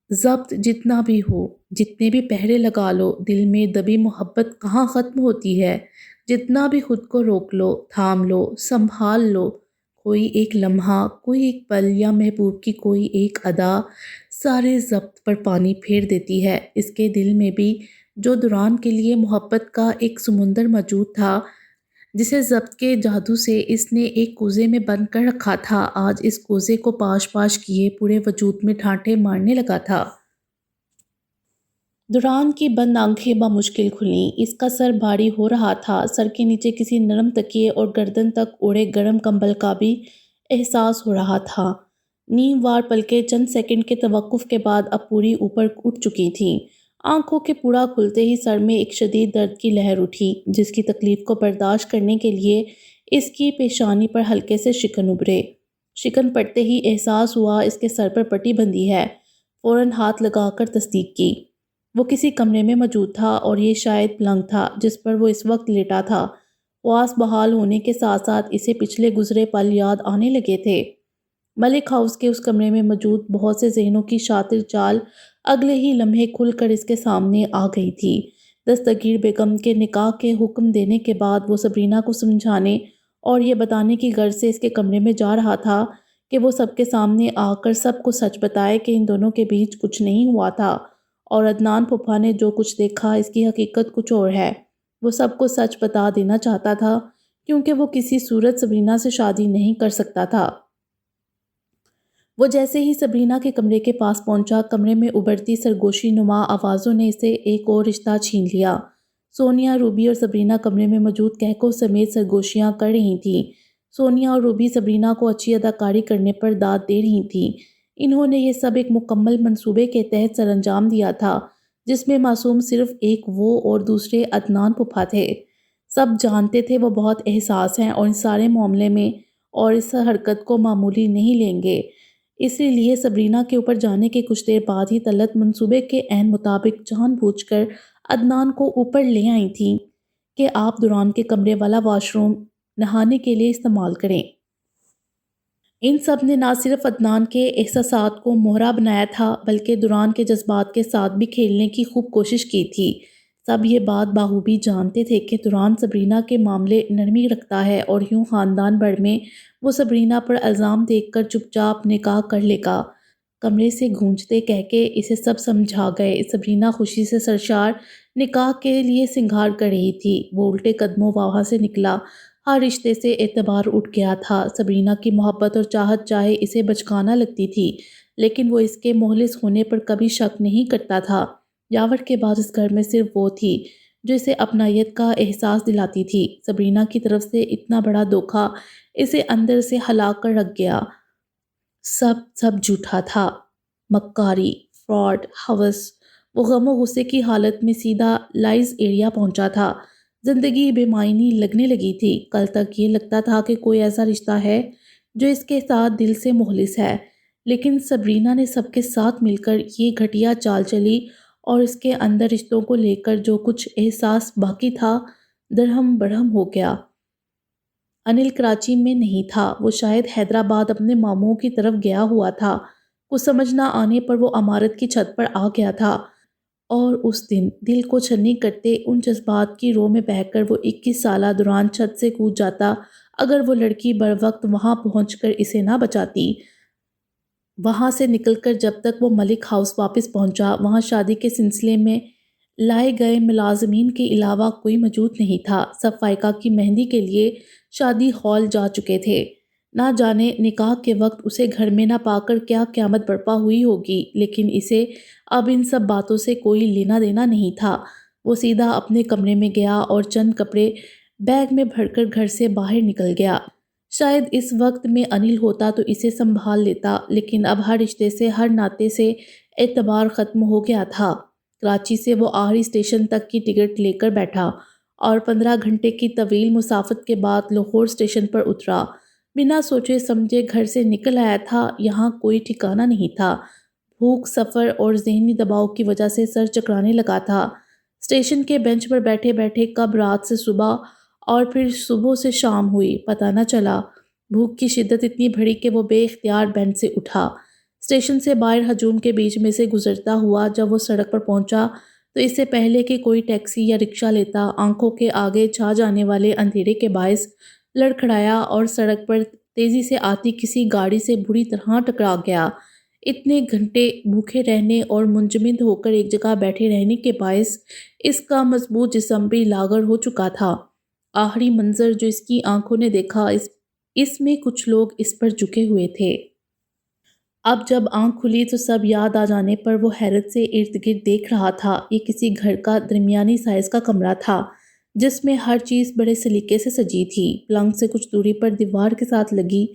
ضبط جتنا بھی ہو، جتنے بھی پہرے لگا لو، دل میں دبی محبت کہاں ختم ہوتی ہے؟ جتنا بھی خود کو روک لو، تھام لو، سنبھال لو، کوئی ایک لمحہ، کوئی ایک پل یا محبوب کی کوئی ایک ادا سارے ضبط پر پانی پھیر دیتی ہے۔ اس کے دل میں بھی جو دوران کے لیے محبت کا ایک سمندر موجود تھا، جسے ضبط کے جادو سے اس نے ایک کوزے میں بند کر رکھا تھا، آج اس کوزے کو پاش پاش کیے پورے وجود میں ڈھانٹے مارنے لگا تھا۔ دوران کی بند آنکھیں بمشکل کھلیں۔ اس کا سر بھاری ہو رہا تھا۔ سر کے نیچے کسی نرم تکیے اور گردن تک اوڑھے گرم کمبل کا بھی احساس ہو رہا تھا۔ نیم وار پلکیں چند سیکنڈ کے توقف کے بعد اب پوری اوپر اٹھ چکی تھیں۔ آنکھوں کے پورا کھلتے ہی سر میں ایک شدید درد کی لہر اٹھی، جس کی تکلیف کو برداشت کرنے کے لیے اس کی پیشانی پر ہلکے سے شکن ابھرے۔ شکن پڑتے ہی احساس ہوا اس کے سر پر پٹی بندھی ہے۔ فوراً ہاتھ لگا کر تصدیق کی۔ وہ کسی کمرے میں موجود تھا اور یہ شاید پلنگ تھا جس پر وہ اس وقت لیٹا تھا۔ حواس بحال ہونے کے ساتھ ساتھ اسے پچھلے گزرے پل یاد آنے لگے تھے۔ ملک ہاؤس کے اس کمرے میں موجود بہت سے ذہنوں کی شاطر چال اگلے ہی لمحے کھل کر اس کے سامنے آ گئی تھی۔ دستگیر بیگم کے نکاح کے حکم دینے کے بعد وہ صبرینہ کو سمجھانے اور یہ بتانے کی غرض سے اس کے کمرے میں جا رہا تھا کہ وہ سب کے سامنے آ کر سب کو سچ بتائے کہ ان دونوں کے بیچ کچھ نہیں ہوا تھا، اور عدنان پھپھا نے جو کچھ دیکھا اس کی حقیقت کچھ اور ہے۔ وہ سب کو سچ بتا دینا چاہتا تھا کیونکہ وہ کسی صورت صبرینہ سے شادی نہیں کر سکتا تھا۔ وہ جیسے ہی صبرینہ کے کمرے کے پاس پہنچا، کمرے میں ابھرتی سرگوشی نما آوازوں نے اسے ایک اور رشتہ چھین لیا۔ سونیا، روبی اور صبرینہ کمرے میں موجود کہکو سمیت سرگوشیاں کر رہی تھیں۔ سونیا اور روبی صبرینہ کو اچھی اداکاری کرنے پر داد دے رہی تھیں۔ انہوں نے یہ سب ایک مکمل منصوبے کے تحت سر انجام دیا تھا جس میں معصوم صرف ایک وہ اور دوسرے عدنان پھپھا تھے۔ سب جانتے تھے وہ بہت احساس ہیں اور اس سارے معاملے میں اور اس حرکت کو معمولی نہیں لیں گے۔ اس لیے سبرینہ کے اوپر جانے کے کچھ دیر بعد ہی طلعت منصوبے کے عین مطابق جان بوجھ کر عدنان کو اوپر لے آئی تھیں کہ آپ دوران کے کمرے والا واش روم نہانے کے لیے استعمال کریں۔ ان سب نے نہ صرف عدنان کے احساسات کو مہرا بنایا تھا بلکہ دوران کے جذبات کے ساتھ بھی کھیلنے کی خوب کوشش کی تھی۔ سب یہ بات بخوبی جانتے تھے کہ دوران سبرینہ کے معاملے نرمی رکھتا ہے اور یوں خاندان بھر میں وہ سبرینہ پر الزام دیکھ کر چپ چاپ نکاح کر لے گا۔ کمرے سے گونجتے کہہ کے اسے سب سمجھا گئے۔ سبرینہ خوشی سے سرشار نکاح کے لیے سنگھار کر رہی تھی۔ وہ الٹے قدموں وہاں سے نکلا۔ ہر رشتے سے اعتبار اٹھ گیا تھا۔ سبرینہ کی محبت اور چاہت چاہے اسے بچکانا لگتی تھی لیکن وہ اس کے مخلص ہونے پر کبھی شک نہیں کرتا تھا۔ یاور کے بعد اس گھر میں صرف وہ تھی جو اسے اپنائیت کا احساس دلاتی تھی۔ سبرینہ کی طرف سے اتنا بڑا دھوکہ اسے اندر سے ہلا کر رکھ گیا۔ سب جھوٹا تھا، مکاری، فراڈ، ہوس۔ وہ غم و غصے کی حالت میں سیدھا لائز ایریا پہنچا تھا۔ زندگی بے معنی لگنے لگی تھی۔ کل تک یہ لگتا تھا کہ کوئی ایسا رشتہ ہے جو اس کے ساتھ دل سے مخلص ہے، لیکن سبرینہ نے سب کے ساتھ مل کر یہ گھٹیا چال چلی اور اس کے اندر رشتوں کو لے کر جو کچھ احساس باقی تھا درہم برہم ہو گیا۔ انل کراچی میں نہیں تھا، وہ شاید حیدرآباد اپنے ماموں کی طرف گیا ہوا تھا۔ کچھ سمجھ نہ آنے پر وہ عمارت کی چھت پر آ گیا تھا اور اس دن دل کو چھلنی کرتے ان جذبات کی رو میں بہہ کر وہ 21 سالہ دوران چھت سے کود جاتا اگر وہ لڑکی بروقت وہاں پہنچ کر اسے نہ بچاتی۔ وہاں سے نکل کر جب تک وہ ملک ہاؤس واپس پہنچا وہاں شادی کے سلسلے میں لائے گئے ملازمین کے علاوہ کوئی موجود نہیں تھا۔ سب فائقہ کی مہندی کے لیے شادی ہال جا چکے تھے۔ نہ جانے نکاح کے وقت اسے گھر میں نہ پا کر کیا قیامت برپا ہوئی ہوگی، لیکن اسے اب ان سب باتوں سے کوئی لینا دینا نہیں تھا۔ وہ سیدھا اپنے کمرے میں گیا اور چند کپڑے بیگ میں بھر کر گھر سے باہر نکل گیا۔ شاید اس وقت میں انل ہوتا تو اسے سنبھال لیتا، لیکن اب ہر رشتے سے ہر ناطے سے اعتبار ختم ہو گیا تھا۔ کراچی سے وہ آخری اسٹیشن تک کی ٹکٹ لے کر بیٹھا اور 15 گھنٹے کی طویل مسافت کے بعد لاہور اسٹیشن پر اترا۔ بنا سوچے سمجھے گھر سے نکل آیا تھا، یہاں کوئی ٹھکانہ نہیں تھا۔ بھوک، سفر اور ذہنی دباؤ کی وجہ سے سر چکرانے لگا تھا۔ اسٹیشن کے بینچ پر بیٹھے بیٹھے کب رات سے صبح اور پھر صبح سے شام ہوئی پتہ نہ چلا۔ بھوک کی شدت اتنی بڑھی کہ وہ بے اختیار بینچ سے اٹھا۔ اسٹیشن سے باہر ہجوم کے بیچ میں سے گزرتا ہوا جب وہ سڑک پر پہنچا تو اس سے پہلے کہ کوئی ٹیکسی یا رکشہ لیتا آنکھوں کے آگے چھا جانے والے اندھیرے کے باعث لڑکھڑایا اور سڑک پر تیزی سے آتی کسی گاڑی سے بری طرح ٹکرا گیا۔ اتنے گھنٹے بھوکے رہنے اور منجمد ہو کر ایک جگہ بیٹھے رہنے کے باعث اس کا مضبوط جسم بھی لاغر ہو چکا تھا۔ آخری منظر جو اس کی آنکھوں نے دیکھا اس میں کچھ لوگ اس پر جھکے ہوئے تھے۔ اب جب آنکھ کھلی تو سب یاد آ جانے پر وہ حیرت سے ارد گرد دیکھ رہا تھا۔ یہ کسی گھر کا درمیانی سائز کا کمرہ تھا جس میں ہر چیز بڑے سلیقے سے سجی تھی۔ پلنگ سے کچھ دوری پر دیوار کے ساتھ لگی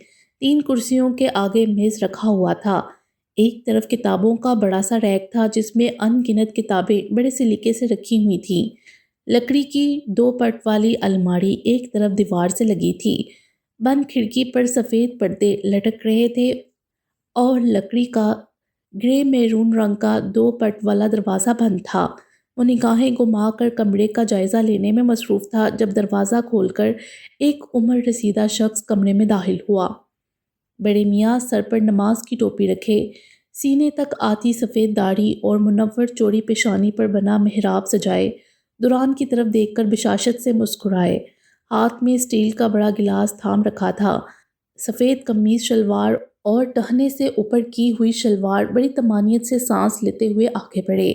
3 کرسیوں کے آگے میز رکھا ہوا تھا۔ ایک طرف کتابوں کا بڑا سا ریک تھا جس میں ان گنت کتابیں بڑے سلیقے سے رکھی ہوئی تھیں۔ لکڑی کی 2 پٹ والی الماری ایک طرف دیوار سے لگی تھی۔ بند کھڑکی پر سفید پردے لٹک رہے تھے اور لکڑی کا گرے میرون رنگ کا 2 پٹ والا دروازہ بند تھا۔ وہ نگاہیں گھما کر کمرے کا جائزہ لینے میں مصروف تھا جب دروازہ کھول کر ایک عمر رسیدہ شخص کمرے میں داخل ہوا۔ بڑے میاں سر پر نماز کی ٹوپی رکھے، سینے تک آتی سفید داڑھی اور منور چوڑی پیشانی پر بنا محراب سجائے، دوران کی طرف دیکھ کر بشاشت سے مسکرائے۔ ہاتھ میں اسٹیل کا بڑا گلاس تھام رکھا تھا۔ سفید قمیض شلوار اور ٹہنے سے اوپر کی ہوئی شلوار بڑی طمانینت سے سانس لیتے ہوئے آگے بڑھے۔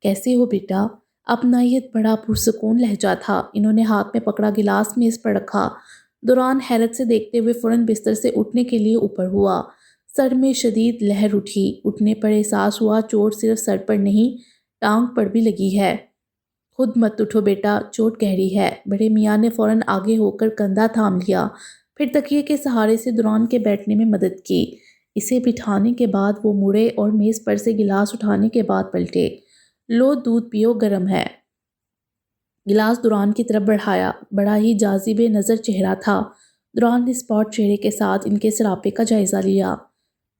کیسے ہو بیٹا؟ اپنائیت بڑا پرسکون لہجہ تھا۔ انہوں نے ہاتھ میں پکڑا گلاس میز پر رکھا۔ دوران حیرت سے دیکھتے ہوئے فوراً بستر سے اٹھنے کے لیے اوپر ہوا۔ سر میں شدید لہر اٹھی۔ اٹھنے پر احساس ہوا چوٹ صرف سر پر نہیں ٹانگ پر بھی لگی ہے۔ خود مت اٹھو بیٹا، چوٹ گہری ہے۔ بڑے میاں نے فوراً آگے ہو کر کندھا تھام لیا، پھر تکیے کے سہارے سے دوران کے بیٹھنے میں مدد کی۔ اسے بٹھانے کے بعد وہ مڑے اور میز پر سے گلاس اٹھانے کے بعد پلٹے۔ لو دودھ پیو، گرم ہے۔ گلاس دوران کی طرف بڑھایا۔ بڑا ہی جاذب نظر چہرہ تھا۔ دوران نے اسپاٹ چہرے کے ساتھ ان کے سراپے کا جائزہ لیا۔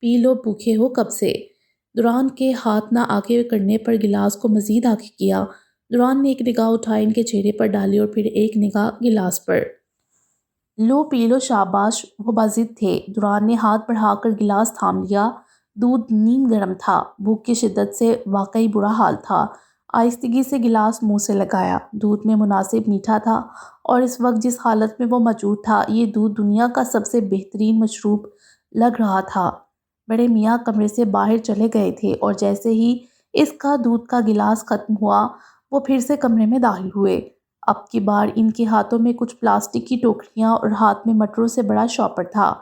پی لو، بھوکے ہو کب سے۔ دوران کے ہاتھ نہ آگے کرنے پر گلاس کو مزید آگے کیا۔ دوران نے ایک نگاہ اٹھائی ان کے چہرے پر ڈالی اور پھر ایک نگاہ گلاس پر۔ لو پی لو، شاباش۔ وہ باضد تھے۔ دوران نے ہاتھ بڑھا کر گلاس تھام لیا۔ دودھ نیم گرم تھا۔ بھوک کی شدت سے واقعی برا حال تھا۔ آہستگی سے گلاس منہ سے لگایا۔ دودھ میں مناسب میٹھا تھا اور اس وقت جس حالت میں وہ موجود تھا یہ دودھ دنیا کا سب سے بہترین مشروب لگ رہا تھا۔ بڑے میاں کمرے سے باہر چلے گئے تھے اور جیسے ہی اس کا دودھ کا گلاس ختم ہوا وہ پھر سے کمرے میں داخل ہوئے۔ اب کی بار ان کے ہاتھوں میں کچھ پلاسٹک کی ٹوکریاں اور ہاتھ میں مٹروں سے بڑا شاپر تھا۔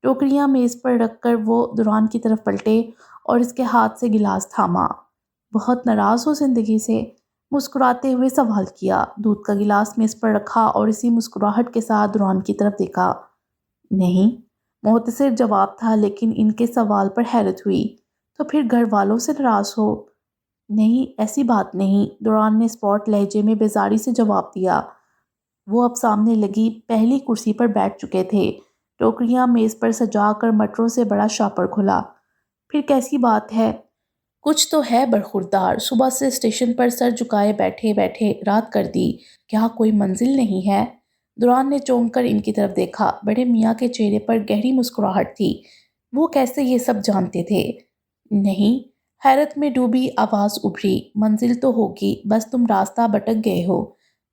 ٹوکریاں میز پر رکھ کر وہ دوران کی طرف پلٹے اور اس کے ہاتھ سے گلاس تھاما۔ بہت ناراض ہو زندگی سے؟ مسکراتے ہوئے سوال کیا۔ دودھ کا گلاس میز پر رکھا اور اسی مسکراہٹ کے ساتھ دوران کی طرف دیکھا۔ نہیں، مختصر جواب تھا لیکن ان کے سوال پر حیرت ہوئی۔ تو پھر گھر والوں سے ناراض ہو؟ نہیں، ایسی بات نہیں، دوران نے اسپاٹ لہجے میں بیزاری سے جواب دیا۔ وہ اب سامنے لگی پہلی کرسی پر بیٹھ چکے تھے۔ ٹوکریاں میز پر سجا کر مٹروں سے بڑا شاپر کھلا۔ پھر کیسی بات ہے؟ کچھ تو ہے برخوردار۔ صبح سے اسٹیشن پر سر جھکائے بیٹھے بیٹھے رات کر دی۔ کیا کوئی منزل نہیں ہے؟ دوران نے چونک کر ان کی طرف دیکھا۔ بڑے میاں کے چہرے پر گہری مسکراہٹ تھی۔ وہ کیسے یہ سب جانتے تھے؟ نہیں، حیرت میں ڈوبی آواز ابھری۔ منزل تو ہوگی، بس تم راستہ بھٹک گئے ہو۔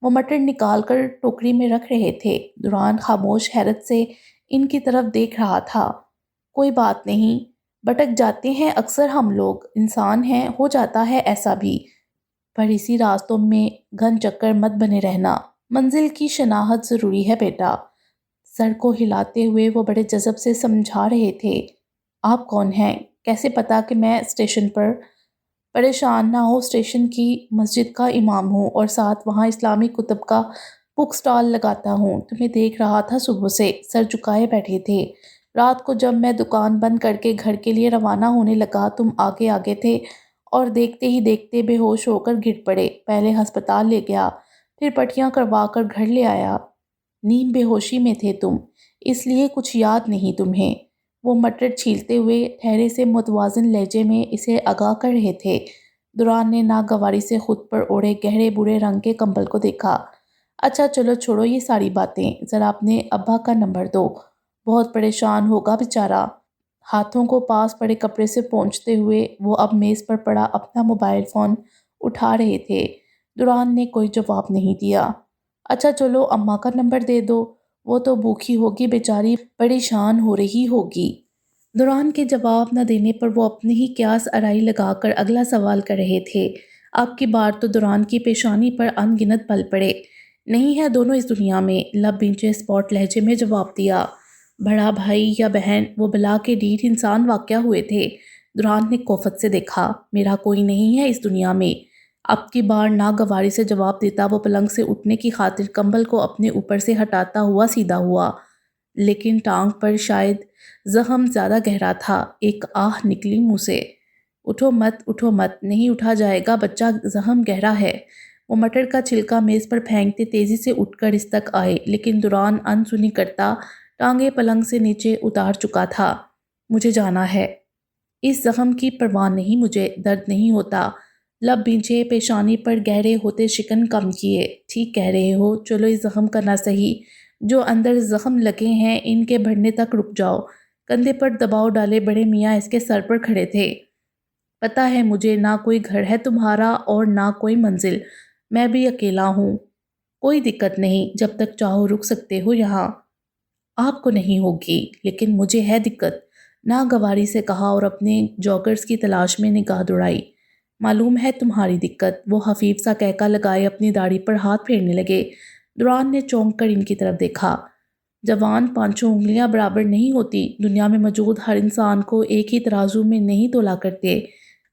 وہ مٹر نکال کر ٹوکری میں رکھ رہے تھے۔ دوران خاموش حیرت سے ان کی طرف دیکھ رہا تھا۔ کوئی بات نہیں، بھٹک جاتے ہیں اکثر ہم لوگ، انسان ہیں، ہو جاتا ہے ایسا بھی، پر اسی راستوں میں گھن چکر مت بنے رہنا۔ منزل کی شناخت ضروری ہے بیٹا۔ سر کو ہلاتے ہوئے وہ بڑے جذب سے سمجھا رہے تھے۔ آپ کون ہیں؟ کیسے پتا کہ میں اسٹیشن پر؟ پریشان نہ ہو، اسٹیشن کی مسجد کا امام ہوں اور ساتھ وہاں اسلامی کتب کا بک سٹال لگاتا ہوں۔ تمہیں دیکھ رہا تھا صبح سے، سر جھکائے بیٹھے تھے۔ رات کو جب میں دکان بند کر کے گھر کے لیے روانہ ہونے لگا تم آگے آگے تھے اور دیکھتے ہی دیکھتے بے ہوش ہو کر گر پڑے۔ پہلے ہسپتال لے گیا، پھر پٹیاں کروا کر گھر لے آیا۔ نیم بے ہوشی میں تھے تم، اس لیے کچھ یاد نہیں تمہیں۔ وہ مٹر چھیلتے ہوئے ٹھہرے سے متوازن لہجے میں اسے آگاہ کر رہے تھے۔ دوران نے ناگواری سے خود پر اوڑھے گہرے برے رنگ کے کمبل کو دیکھا۔ اچھا چلو چھوڑو یہ ساری باتیں، ذرا اپنے ابا کا نمبر دو، بہت پریشان ہوگا بیچارہ۔ ہاتھوں کو پاس پڑے کپڑے سے پونچھتے ہوئے وہ اب میز پر پڑا اپنا موبائل فون اٹھا رہے تھے۔ دوران نے کوئی جواب نہیں دیا۔ اچھا چلو اماں کا نمبر دے دو، وہ تو بھوکی ہوگی بیچاری، پریشان ہو رہی ہوگی۔ دوران کے جواب نہ دینے پر وہ اپنی ہی قیاس آرائی لگا کر اگلا سوال کر رہے تھے۔ اب کی بار تو دوران کی پیشانی پر ان گنت پل پڑے۔ نہیں ہے دونوں اس دنیا میں، لب بھینچے اسپاٹ لہجے میں جواب دیا۔ بڑا بھائی یا بہن، وہ بلا کے ڈھیٹ انسان واقع ہوئے تھے۔ دوران نے کوفت سے دیکھا۔ میرا کوئی نہیں ہے اس دنیا میں۔ اب کی بار ناگواری سے جواب دیتا وہ پلنگ سے اٹھنے کی خاطر کمبل کو اپنے اوپر سے ہٹاتا ہوا سیدھا ہوا، لیکن ٹانگ پر شاید زخم زیادہ گہرا تھا۔ ایک آہ نکلی منہ سے۔ اٹھو مت، اٹھو مت، نہیں اٹھا جائے گا بچہ، زخم گہرا ہے۔ وہ مٹر کا چھلکا میز پر پھینکتے تیزی سے اٹھ کر اس تک آئے، لیکن دوران انسنی کرتا ٹانگیں پلنگ سے نیچے اتار چکا تھا۔ مجھے جانا ہے۔ اس زخم کی پرواہ نہیں مجھے، درد نہیں ہوتا۔ لب بھینچے، پیشانی پر گہرے ہوتے شکن کم کیے۔ ٹھیک کہہ رہے ہو، چلو اس زخم کا نہ سہی، جو اندر زخم لگے ہیں ان کے بڑھنے تک رک جاؤ۔ کندھے پر دباؤ ڈالے بڑے میاں اس کے سر پر کھڑے تھے۔ پتہ ہے مجھے، نہ کوئی گھر ہے تمہارا اور نہ کوئی منزل، میں بھی اکیلا ہوں۔ کوئی دقت نہیں، جب تک چاہو رک سکتے ہو یہاں۔ آپ کو نہیں ہوگی، لیکن مجھے ہے دقت، ناگواری سے کہا اور اپنے جوگرز کی تلاش میں نگاہ دوڑائی۔ معلوم ہے تمہاری دقت، وہ خفیف سا کہکا لگائے اپنی داڑھی پر ہاتھ پھیرنے لگے۔ دوران نے چونک کر ان کی طرف دیکھا۔ جوان پانچوں انگلیاں برابر نہیں ہوتی، دنیا میں موجود ہر انسان کو ایک ہی ترازو میں نہیں تولا کرتے۔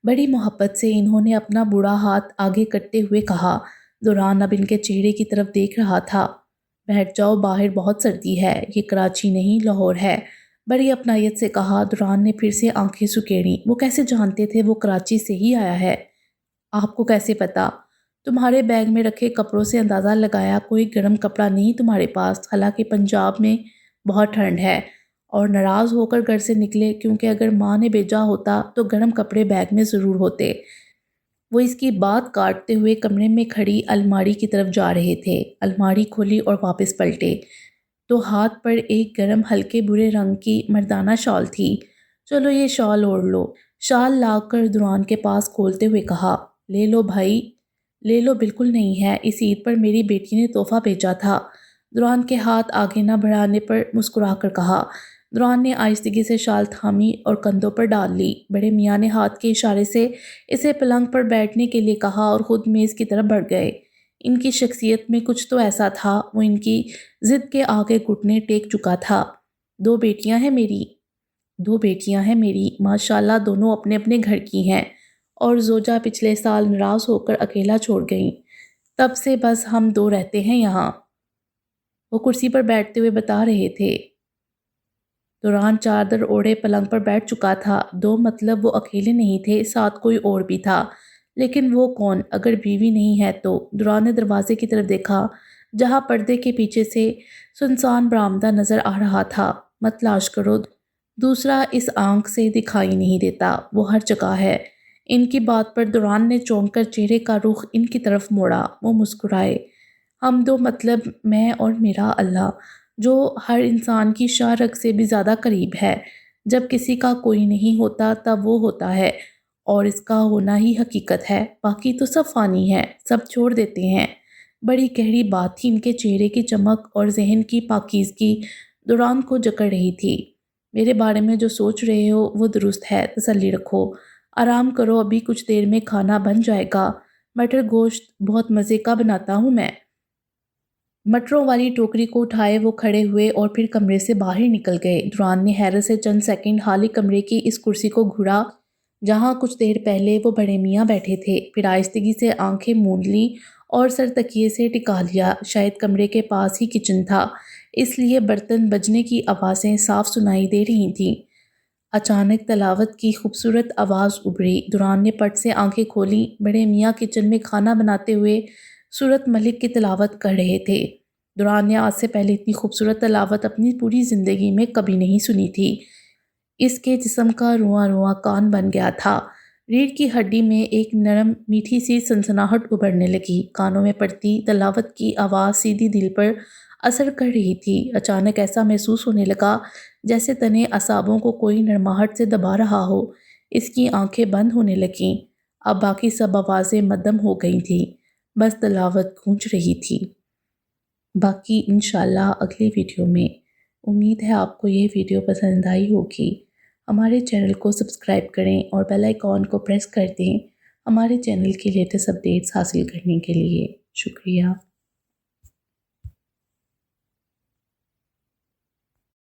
بڑی محبت سے انہوں نے اپنا بوڑھا ہاتھ آگے کرتے ہوئے کہا۔ دوران اب ان کے چہرے کی طرف دیکھ رہا تھا۔ بیٹھ جاؤ، باہر بہت سردی ہے، یہ کراچی نہیں لاہور ہے، بڑی اپنائیت سے کہا۔ دوران نے پھر سے آنکھیں سکیڑیں۔ وہ کیسے جانتے تھے وہ کراچی سے ہی آیا ہے؟ آپ کو کیسے پتا؟ تمہارے بیگ میں رکھے کپڑوں سے اندازہ لگایا، کوئی گرم کپڑا نہیں تمہارے پاس، حالانکہ پنجاب میں بہت ٹھنڈ ہے اور ناراض ہو کر گھر سے نکلے، کیونکہ اگر ماں نے بھیجا ہوتا تو گرم کپڑے بیگ میں ضرور ہوتے۔ وہ اس کی بات کاٹتے ہوئے کمرے میں کھڑی الماری کی طرف جا رہے تھے۔ الماری کھولی اور واپس پلٹے تو ہاتھ پر ایک گرم ہلکے برے رنگ کی مردانہ شال تھی۔ چلو یہ شال اوڑھ لو۔ شال لا کر دوران کے پاس کھولتے ہوئے کہا، لے لو بھائی، لے لو، بالکل نہیں ہے، اس عید پر میری بیٹی نے تحفہ بھیجا تھا۔ دوران کے ہاتھ آگے نہ بڑھانے پر مسکرا کر کہا۔ دوران نے آہستگی سے شال تھامی اور کندھوں پر ڈال لی۔ بڑے میاں نے ہاتھ کے اشارے سے اسے پلنگ پر بیٹھنے کے لیے کہا اور خود میز کی طرف بڑھ گئے۔ ان کی شخصیت میں کچھ تو ایسا تھا، وہ ان کی ضد کے آگے گھٹنے ٹیک چکا تھا۔ دو بیٹیاں ہیں میری، ماشاءاللہ دونوں اپنے اپنے گھر کی ہیں، اور زوجہ پچھلے سال ناراض ہو کر اکیلا چھوڑ گئیں، تب سے بس ہم دو رہتے ہیں یہاں۔ وہ کرسی پر بیٹھتے ہوئے بتا رہے تھے۔ دوران چادر اوڑھے پلنگ پر بیٹھ چکا تھا۔ دو مطلب وہ اکیلے نہیں تھے، ساتھ کوئی اور بھی تھا، لیکن وہ کون اگر بیوی نہیں ہے تو؟ دوران نے دروازے کی طرف دیکھا، جہاں پردے کے پیچھے سے سنسان برآمدہ نظر آ رہا تھا۔ مت تلاش کرو، دوسرا اس آنکھ سے دکھائی نہیں دیتا، وہ ہر جگہ ہے۔ ان کی بات پر دوران نے چونک کر چہرے کا رخ ان کی طرف موڑا۔ وہ مسکرائے۔ ہم دو مطلب میں اور میرا اللہ، جو ہر انسان کی شاہ رگ سے بھی زیادہ قریب ہے۔ جب کسی کا کوئی نہیں ہوتا تب وہ ہوتا ہے، اور اس کا ہونا ہی حقیقت ہے، باقی تو سب فانی ہے، سب چھوڑ دیتے ہیں۔ بڑی گہری بات تھی۔ ان کے چہرے کی چمک اور ذہن کی پاکیزگی دوران کو جکڑ رہی تھی۔ میرے بارے میں جو سوچ رہے ہو وہ درست ہے، تسلی رکھو، آرام کرو، ابھی کچھ دیر میں کھانا بن جائے گا، مٹر گوشت بہت مزے کا بناتا ہوں میں۔ مٹروں والی ٹوکری کو اٹھائے وہ کھڑے ہوئے اور پھر کمرے سے باہر نکل گئے۔ دوران نے حیرت سے چند سیکنڈ خالی کمرے کی اس کرسی کو گھورا جہاں کچھ دیر پہلے وہ بڑے میاں بیٹھے تھے، پھر آہستگی سے آنکھیں موند لیں اور سر تکیے سے ٹکا لیا۔ شاید کمرے کے پاس ہی کچن تھا، اس لیے برتن بجنے کی آوازیں صاف سنائی دے رہی تھیں۔ اچانک تلاوت کی خوبصورت آواز ابھری۔ دوران نے پٹ سے آنکھیں کھولیں۔ بڑے میاں کچن میں کھانا بناتے ہوئے سورۃ ملک کی تلاوت کر رہے تھے۔ دوران نے آج سے پہلے اتنی خوبصورت تلاوت اپنی پوری زندگی میں کبھی نہیں سنی تھی۔ اس کے جسم کا رواں رواں کان بن گیا تھا۔ ریڑھ کی ہڈی میں ایک نرم میٹھی سی سنسناہٹ ابھرنے لگی۔ کانوں میں پڑتی تلاوت کی آواز سیدھی دل پر اثر کر رہی تھی۔ اچانک ایسا محسوس ہونے لگا جیسے تنے اعصابوں کو کوئی نرماہٹ سے دبا رہا ہو۔ اس کی آنکھیں بند ہونے لگیں۔ اب باقی سب آوازیں مدھم ہو گئی تھیں، بس تلاوت گونج رہی تھی۔ باقی انشاءاللہ اگلی ویڈیو میں۔ امید ہے آپ کو یہ ویڈیو پسند آئی ہوگی۔ ہمارے چینل کو سبسکرائب کریں اور بیل آئیکن کو پریس کر دیں ہمارے چینل کی لیٹسٹ اپڈیٹس حاصل کرنے کے لیے۔ شکریہ۔